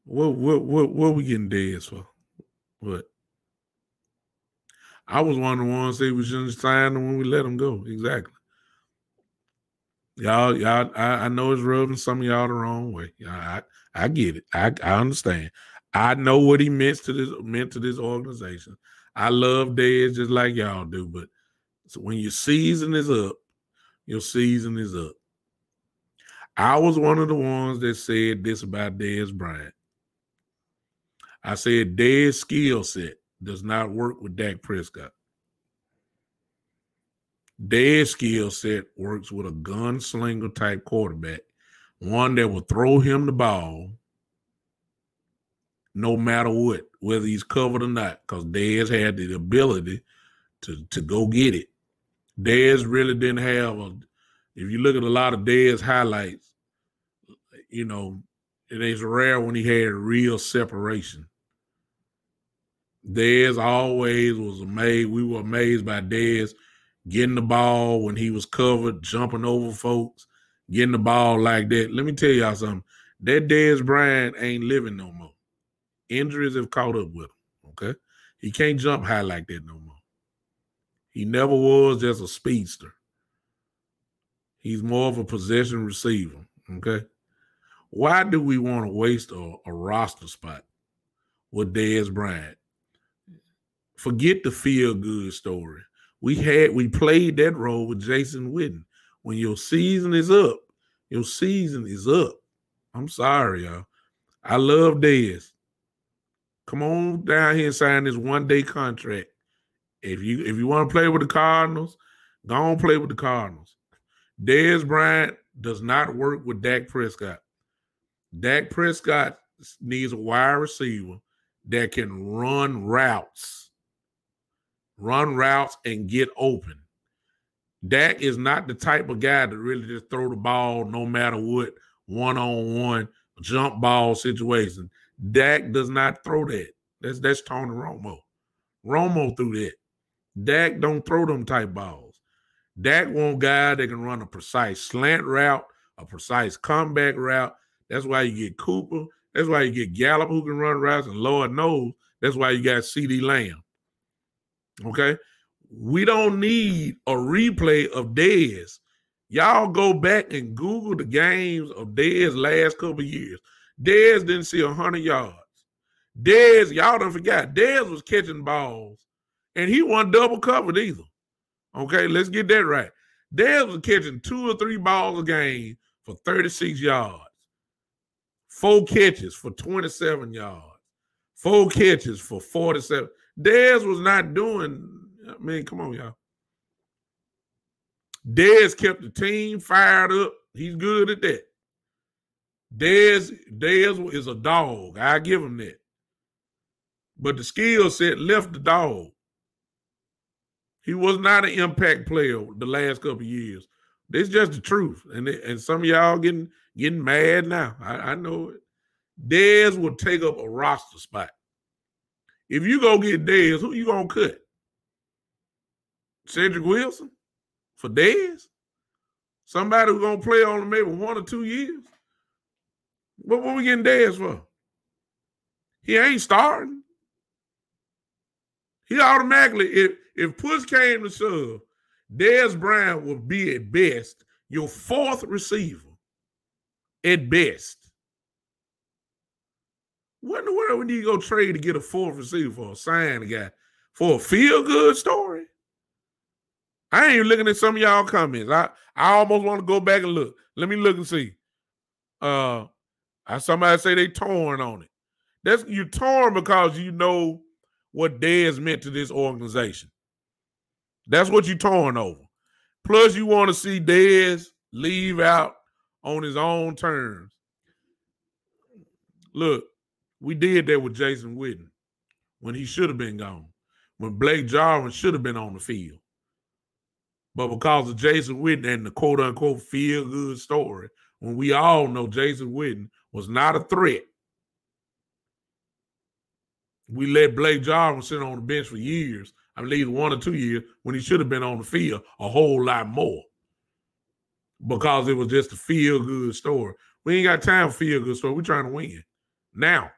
What we getting Dez for? What? I was one of the ones that we shouldn't sign him when we let him go. Exactly. Y'all, I know it's rubbing some of y'all the wrong way. I get it. I understand. I know what he meant to this organization. I love Dez just like y'all do, but when your season is up, your season is up. I was one of the ones that said this about Dez Bryant. I said Dez's skill set does not work with Dak Prescott. Dez's skill set works with a gunslinger type quarterback, one that will throw him the ball no matter what, whether he's covered or not, because Dez had the ability to go get it. Dez really didn't have if you look at a lot of Dez highlights, it is rare when he had real separation. Dez always was amazed. We were amazed by Dez getting the ball when he was covered, jumping over folks, getting the ball like that. Let me tell y'all something. That Dez Bryant ain't living no more. Injuries have caught up with him, okay? He can't jump high like that no more. He never was just a speedster. He's more of a possession receiver, okay? Why do we want to waste a roster spot with Dez Bryant? Forget the feel-good story. We played that role with Jason Witten. When your season is up, your season is up. I'm sorry, y'all. I love Dez. Come on down here and sign this one-day contract. If you want to play with the Cardinals, go on play with the Cardinals. Dez Bryant does not work with Dak Prescott. Dak Prescott needs a wide receiver that can run routes and get open. Dak is not the type of guy to really just throw the ball no matter what, one-on-one, jump ball situation. Dak does not throw that. That's Tony Romo. Romo threw that. Dak don't throw them type balls. Dak want guy that can run a precise slant route, a precise comeback route. That's why you get Cooper. That's why you get Gallup who can run routes, and Lord knows that's why you got CeeDee Lamb. Okay? We don't need a replay of Dez. Y'all go back and Google the games of Dez last couple of years. Dez didn't see 100 yards. Dez, y'all don't forget, Dez was catching balls, and he wasn't double covered either. Okay, let's get that right. Dez was catching 2 or 3 balls a game for 36 yards. 4 catches for 27 yards. 4 catches for 47. Dez was not doing, I mean, come on, y'all. Dez kept the team fired up. He's good at that. Dez is a dog. I give him that. But the skill set left the dog. He was not an impact player the last couple of years. This is just the truth. And some of y'all getting mad now. I know it. Dez will take up a roster spot. If you go get Dez, who you going to cut? Cedric Wilson? For Dez? Somebody who's going to play on maybe 1 or 2 years? What we getting Dez for? He ain't starting. He automatically, if push came to shove, Dez Bryant would be at best your 4th receiver. At best. What in the world would you go trade to get a 4th receiver for? Sign a guy for a feel-good story? I ain't even looking at some of y'all comments. I almost want to go back and look. Let me look and see. Somebody say they torn on it. You torn because you know what Dez meant to this organization. That's what you torn over. Plus, you want to see Dez leave out on his own terms. Look, we did that with Jason Witten when he should have been gone, when Blake Jarwin should have been on the field. But because of Jason Witten and the quote-unquote feel-good story, when we all know Jason Witten was not a threat, we let Blake Jarwin sit on the bench for years, I believe 1 or 2 years, when he should have been on the field a whole lot more. Because it was just a feel-good story. We ain't got time for feel-good story. We're trying to win. Now.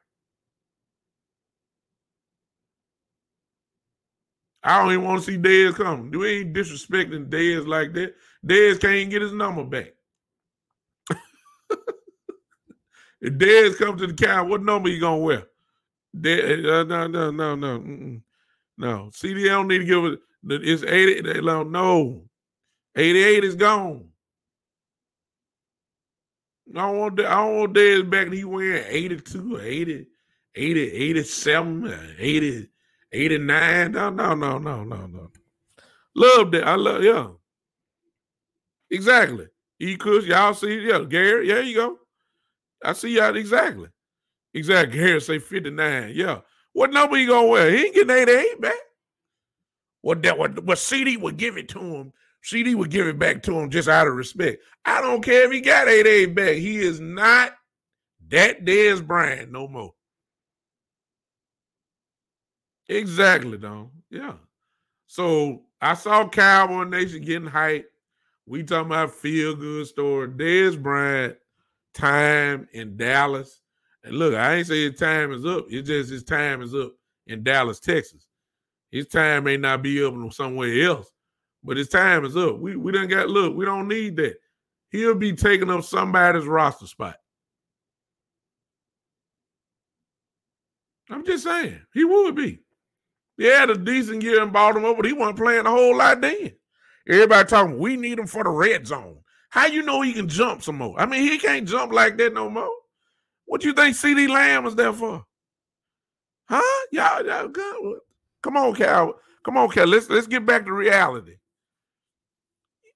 I don't even want to see Dez come. We ain't disrespecting Dez like that. Dez can't get his number back. If Dez comes to the Cowboys, what number you going to wear? No. CD don't need to give it. It's 80. No. 88 is gone. I don't want Dez back and he wearing 82 or 80, 87, 80, 89. No. Love that. I love, yeah. Exactly. Y'all see, yeah, Gary, there you go. I see y'all exactly. Exactly. Gary say 59. Yeah. What number you gonna wear? He ain't getting 88 back. What CD would give it to him. CD would give it back to him just out of respect. I don't care if he got 88 back. He is not that Dez Bryant no more. Exactly, Don. Yeah. So I saw Cowboy Nation getting hyped. We talking about feel-good story. Dez Bryant, time in Dallas. And look, I ain't say his time is up. It's just his time is up in Dallas, Texas. His time may not be up somewhere else, but his time is up. We done got, look, we don't need that. He'll be taking up somebody's roster spot. I'm just saying. He would be. He had a decent year in Baltimore, but he wasn't playing a whole lot then. Everybody talking, we need him for the red zone. How you know he can jump some more? I mean, he can't jump like that no more. What you think CD Lamb was there for? Huh? Y'all good? Come on, Cal. Come on, Cal. Let's get back to reality.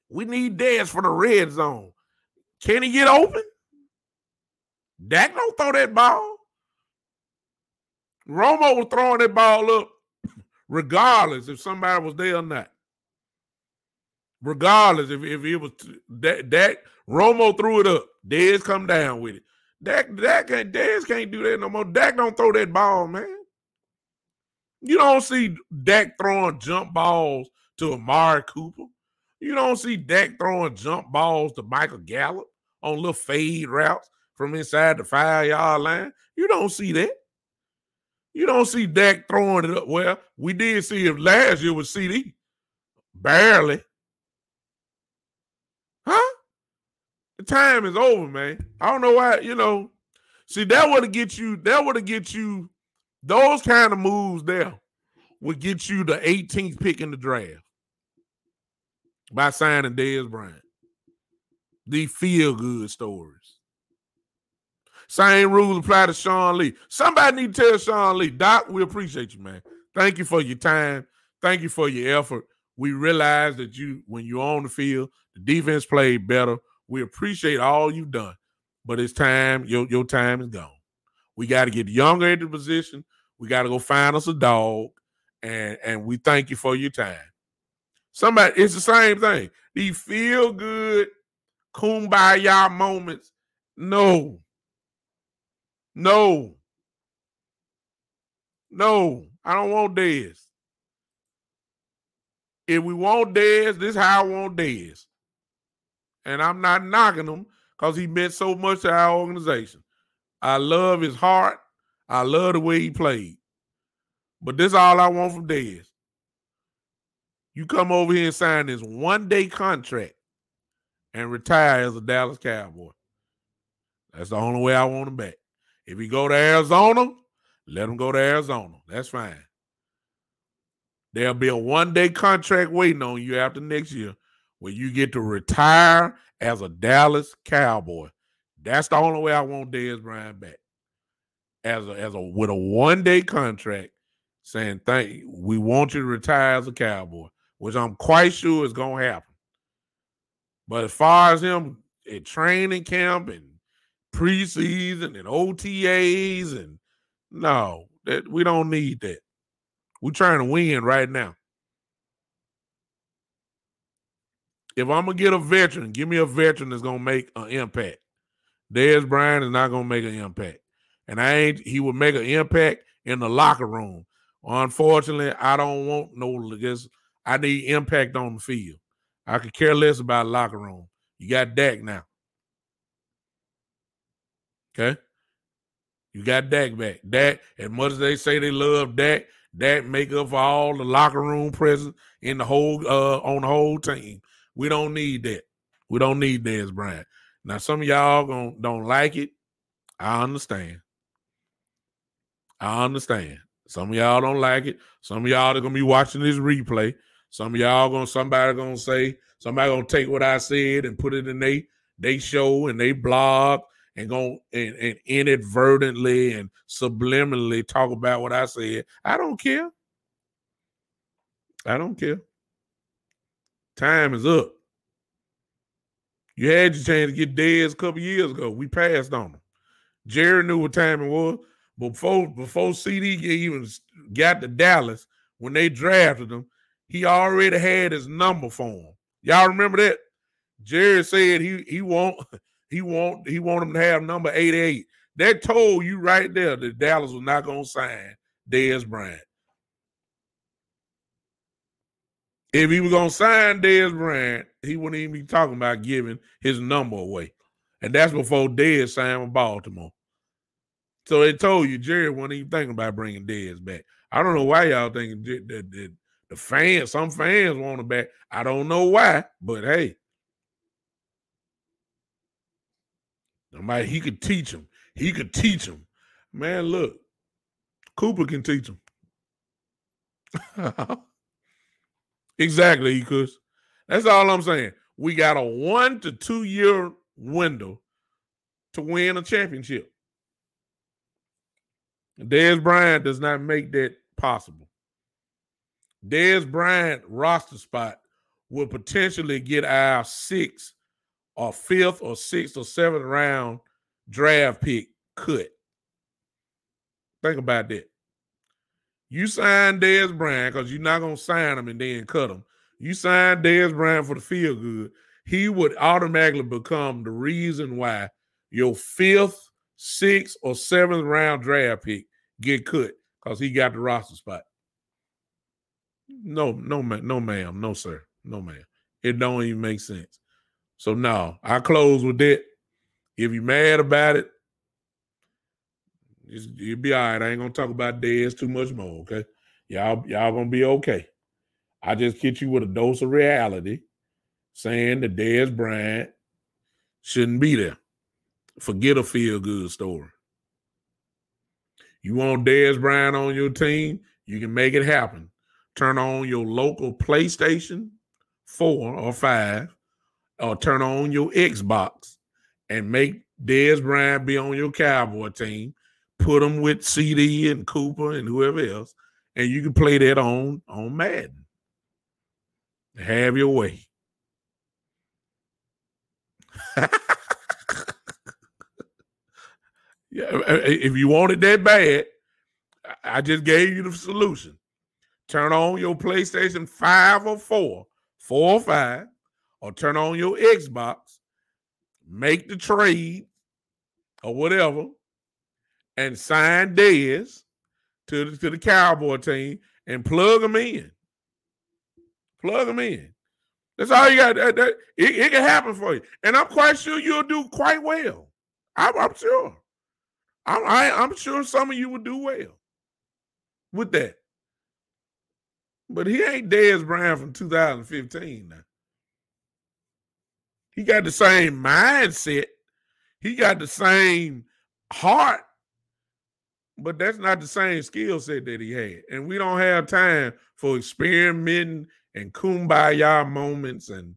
We need Dez for the red zone. Can he get open? Dak don't throw that ball. Romo was throwing that ball up regardless if somebody was there or not. Regardless if it was Dak, Romo threw it up. Dez come down with it. Dez can't do that no more. Dak don't throw that ball, man. You don't see Dak throwing jump balls to Amari Cooper. You don't see Dak throwing jump balls to Michael Gallup on little fade routes from inside the 5-yard line. You don't see that. You don't see Dak throwing it up. Well, we did see it last year with CD. Barely. Huh? The time is over, man. I don't know why, See, that would get you, those kind of moves there would get you the 18th pick in the draft by signing Dez Bryant. The feel-good stories. Same rules apply to Sean Lee. Somebody need to tell Sean Lee, Doc, we appreciate you, man. Thank you for your time. Thank you for your effort. We realize that when you're on the field, the defense played better. We appreciate all you've done. But it's time. Your time is gone. We got to get younger at the position. We got to go find us a dog. And we thank you for your time. It's the same thing. These feel-good, kumbaya moments. No, I don't want Dez. If we want Dez, this is how I want Dez. And I'm not knocking him because he meant so much to our organization. I love his heart. I love the way he played. But this is all I want from Dez. You come over here and sign this one-day contract and retire as a Dallas Cowboy. That's the only way I want him back. If he go to Arizona, let him go to Arizona. That's fine. There'll be a one-day contract waiting on you after next year where you get to retire as a Dallas Cowboy. That's the only way I want Dez Bryant back. With a one-day contract saying, we want you to retire as a Cowboy, which I'm quite sure is going to happen. But as far as him at training camp and preseason and OTAs and no, we don't need that. We're trying to win right now. If I'm going to get a veteran, give me a veteran that's going to make an impact. Dez Bryant is not going to make an impact. And he would make an impact in the locker room. Unfortunately, I don't want I need impact on the field. I could care less about the locker room. You got Dak now. Okay? You got Dak back. Dak, as much as they say they love Dak make up for all the locker room presence in the whole on the whole team. We don't need that. We don't need Dez Bryant. Now, some of y'all don't like it. I understand. Some of y'all don't like it. Some of y'all are gonna be watching this replay. Some of y'all somebody gonna take what I said and put it in they show and they blog and and inadvertently and subliminally talk about what I said. I don't care. Time is up. You had your chance to get Dez a couple years ago. We passed on him. Jerry knew what time it was. Before CD even got to Dallas, when they drafted him, he already had his number for him. Y'all remember that? Jerry said he want him to have number 88. That told you right there that Dallas was not going to sign Dez Bryant. If he was going to sign Dez Bryant, he wouldn't even be talking about giving his number away. And that's before Dez signed with Baltimore. So they told you Jerry wasn't even thinking about bringing Dez back. I don't know why y'all thinking that some fans want him back. I don't know why, but hey. He could teach him. Man, look, Cooper can teach him. Exactly, because that's all I'm saying. We got a 1 to 2 year window to win a championship. Dez Bryant does not make that possible. Dez Bryant roster spot will potentially get our 6th or 5th or 6th or 7th round draft pick cut. Think about that. You sign Dez Bryant because you're not going to sign him and then cut him. You sign Dez Bryant for the feel good. He would automatically become the reason why your 5th, 6th, or 7th round draft pick get cut because he got the roster spot. No, ma'am. No, sir. No, ma'am. It don't even make sense. So, no, I close with that. If you're mad about it, you'll be all right. I ain't going to talk about Dez too much more, okay? Y'all going to be okay. I just hit you with a dose of reality saying that Dez Bryant shouldn't be there. Forget a feel-good story. You want Dez Bryant on your team, you can make it happen. Turn on your local PlayStation 4 or 5 or turn on your Xbox and make Dez Bryant be on your Cowboy team. Put him with CD and Cooper and whoever else, and you can play that on Madden. Have your way. Yeah, if you want it that bad, I just gave you the solution. Turn on your PlayStation 5 or 4 or 5, or turn on your Xbox, make the trade or whatever, and sign Dez to the Cowboy team and plug them in. Plug them in. That's all you got. It can happen for you. And I'm quite sure you'll do quite well. I'm sure. I'm sure some of you would do well with that. But he ain't Dez Bryant from 2015 now. He got the same mindset. He got the same heart. But that's not the same skill set that he had. And we don't have time for experimenting and kumbaya moments and,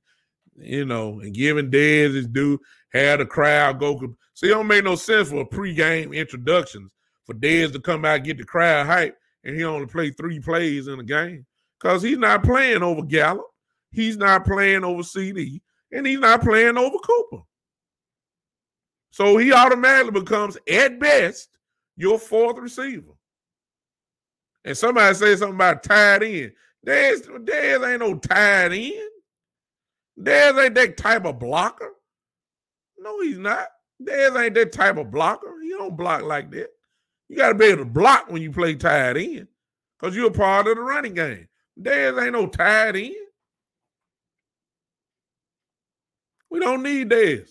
and giving Dez his due, have the crowd go. See, it don't make no sense for pregame introductions for Dez to come out and get the crowd hype and he only play 3 plays in a game because he's not playing over Gallup. He's not playing over CD. And he's not playing over Cooper. So he automatically becomes, at best, your 4th receiver. And somebody says something about tied in. Dez ain't no tied in. Dez ain't that type of blocker. No, he's not. Dez ain't that type of blocker. He don't block like that. You got to be able to block when you play tied in because you're a part of the running game. Dez ain't no tied in. We don't need Dez.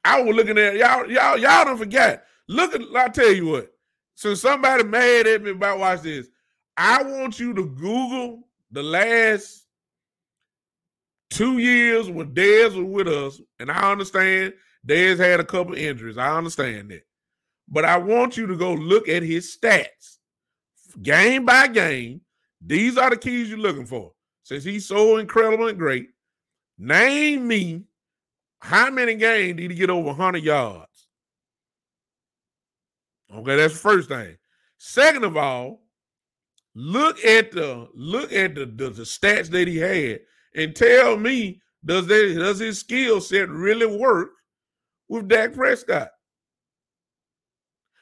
I was looking at y'all don't forget. I'll tell you what. So somebody mad at me about watch this. I want you to Google the last 2 years when Dez was with us, and I understand Dez had a couple injuries. I understand that. But I want you to go look at his stats. Game by game, these are the keys you're looking for. Since he's so incredible and great, name me how many games did he get over 100 yards? Okay, that's the first thing. Second of all, look at the stats that he had and tell me, does his skill set really work with Dak Prescott?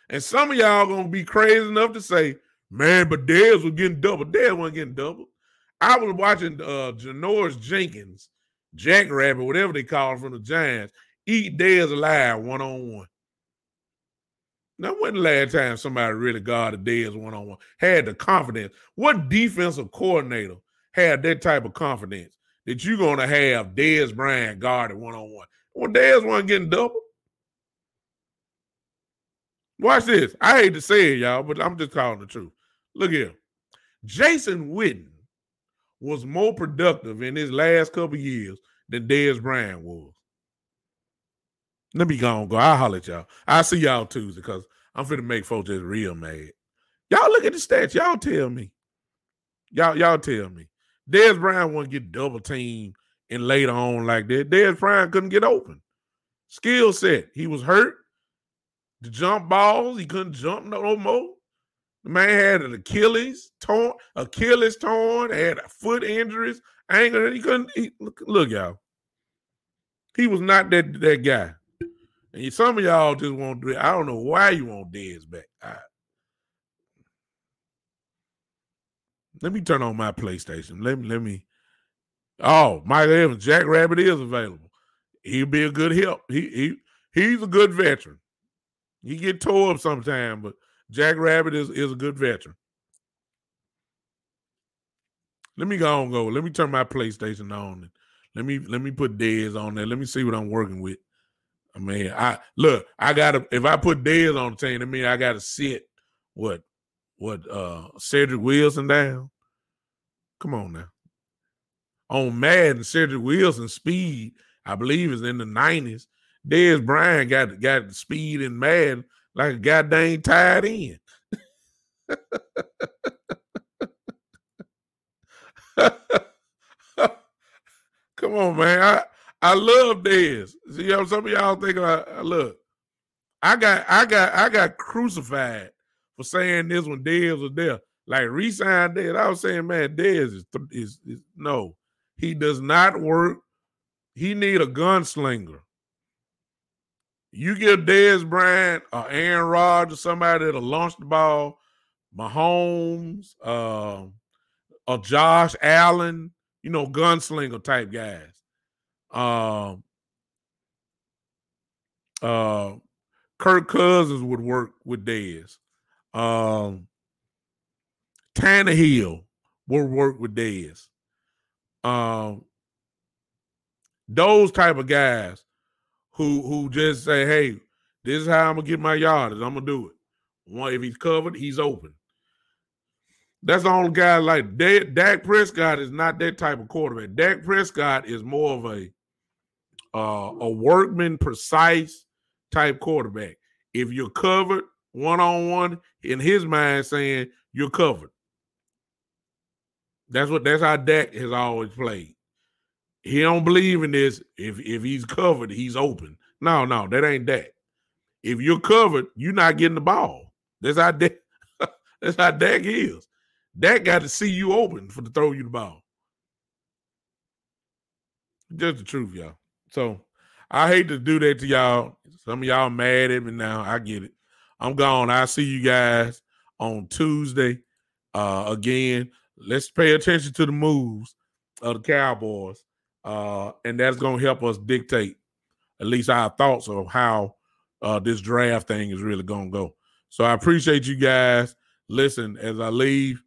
And some of y'all gonna be crazy enough to say, man, but Dez was getting double. Dez wasn't getting double. I was watching Janoris Jenkins, Jackrabbit, whatever they call him from the Giants, eat Dez alive one-on-one. Now, when the last time somebody really guarded Dez one-on-one, had the confidence? What defensive coordinator had that type of confidence that you're going to have Dez Bryant guarded one-on-one? Well, Dez wasn't getting double. Watch this. I hate to say it, y'all, but I'm just calling the truth. Look here. Jason Witten was more productive in his last couple years than Dez Bryant was. Let me go. I'll holler at y'all. I'll see y'all Tuesday because I'm finna make folks just real mad. Y'all look at the stats. Y'all tell me. Y'all tell me. Dez Bryant wouldn't get double teamed and later on like that. Dez Bryant couldn't get open. Skill set. He was hurt. The jump balls, he couldn't jump no more. The man had an Achilles torn, had foot injuries, ankle. He couldn't. Look, y'all. He was not that guy. And some of y'all just want to. I don't know why you want Dez back. Let me turn on my PlayStation. Let me. Oh, Mike Evans, Jack Rabbit is available. He'll be a good help. He's a good veteran. He get tore up sometime, but Jack Rabbit is a good veteran. Let me go. Let me turn my PlayStation on. Let me put Dez on there. Let me see what I'm working with. I mean, I gotta, if I put Dez on the team, I mean I gotta sit Cedric Wilson down. Come on now. On Madden, Cedric Wilson speed, I believe, is in the 90s. Dez Bryant got the speed in Madden like a goddamn tied in. Come on, man. I love Dez. See, some of y'all think I look. I got crucified for saying this when Dez was there. Like re-sign Dez. I was saying, man, Dez is no. He does not work. He need a gunslinger. You give Dez Bryant or Aaron Rodgers, somebody that'll launch the ball, Mahomes, or Josh Allen, gunslinger type guys. Kirk Cousins would work with Dez. Tannehill would work with Dez. Those type of guys who just say, hey, this is how I'm going to get my yardage. I'm going to do it. If he's covered, he's open. That's the only guy like Dak Prescott is not that type of quarterback. Dak Prescott is more of a workman, precise type quarterback. If you're covered one-on-one, in his mind saying you're covered. That's how Dak has always played. He don't believe in this. If he's covered, he's open. No, that ain't Dak. If you're covered, you're not getting the ball. That's how Dak is. Dak got to see you open to throw you the ball. Just the truth, y'all. So I hate to do that to y'all. Some of y'all mad at me now. I get it. I'm gone. I'll see you guys on Tuesday. Again, let's pay attention to the moves of the Cowboys. And that's going to help us dictate at least our thoughts of how this draft thing is really going to go. So I appreciate you guys. Listen, as I leave,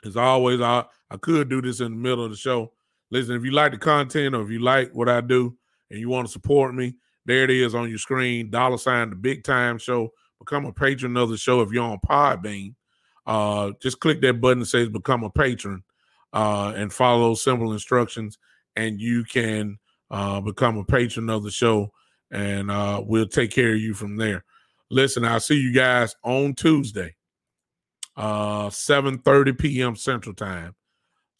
as always, I could do this in the middle of the show. Listen, if you like the content or if you like what I do and you want to support me, there it is on your screen, $, the Big Time Show. Become a patron of the show if you're on Podbean. Just click that button that says become a patron and follow those simple instructions, and you can become a patron of the show, and we'll take care of you from there. Listen, I'll see you guys on Tuesday, 7:30 p.m. Central Time.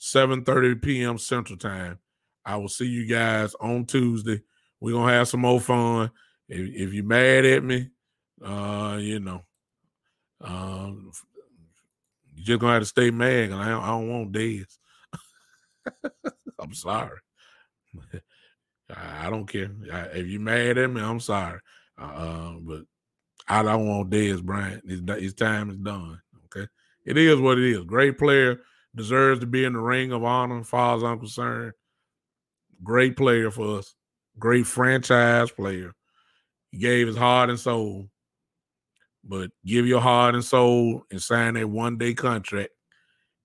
7:30 p.m. Central Time. I will see you guys on Tuesday. We're going to have some more fun. If you're mad at me, you're just going to have to stay mad. I don't want Dez. I'm sorry. I don't care. If you're mad at me, I'm sorry. But I don't want Dez Bryant. His time is done. Okay? It is what it is. Great player. Deserves to be in the ring of honor as far as I'm concerned. Great player for us. Great franchise player. He gave his heart and soul. But give your heart and soul and sign that one-day contract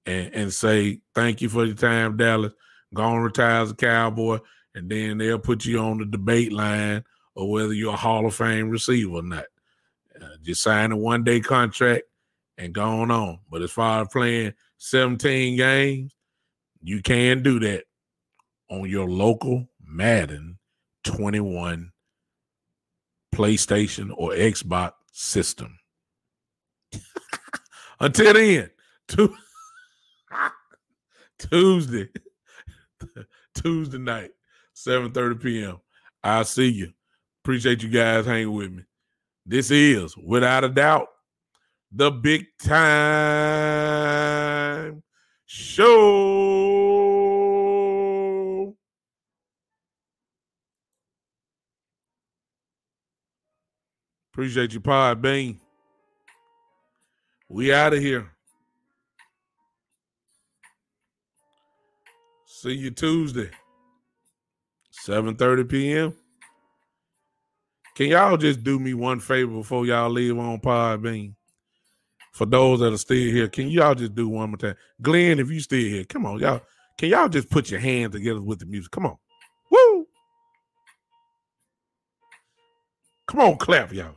and say, thank you for your time, Dallas. Go and retire as a Cowboy, and then they'll put you on the debate line or whether you're a Hall of Fame receiver or not. Just sign a one-day contract and go on. But as far as playing 17 games, you can do that on your local Madden 21 PlayStation or Xbox system. Until then, Tuesday night, 7:30 p.m. I'll see you. Appreciate you guys hanging with me. This is, without a doubt, the Big Time Show. Appreciate you, Podbean. We out of here. See you Tuesday, 7:30 p.m. Can y'all just do me one favor before y'all leave on Podbean? For those that are still here, can y'all just do one more time? Glenn, if you still here, come on, y'all. Can y'all just put your hands together with the music? Come on. Woo! Come on, clap, y'all.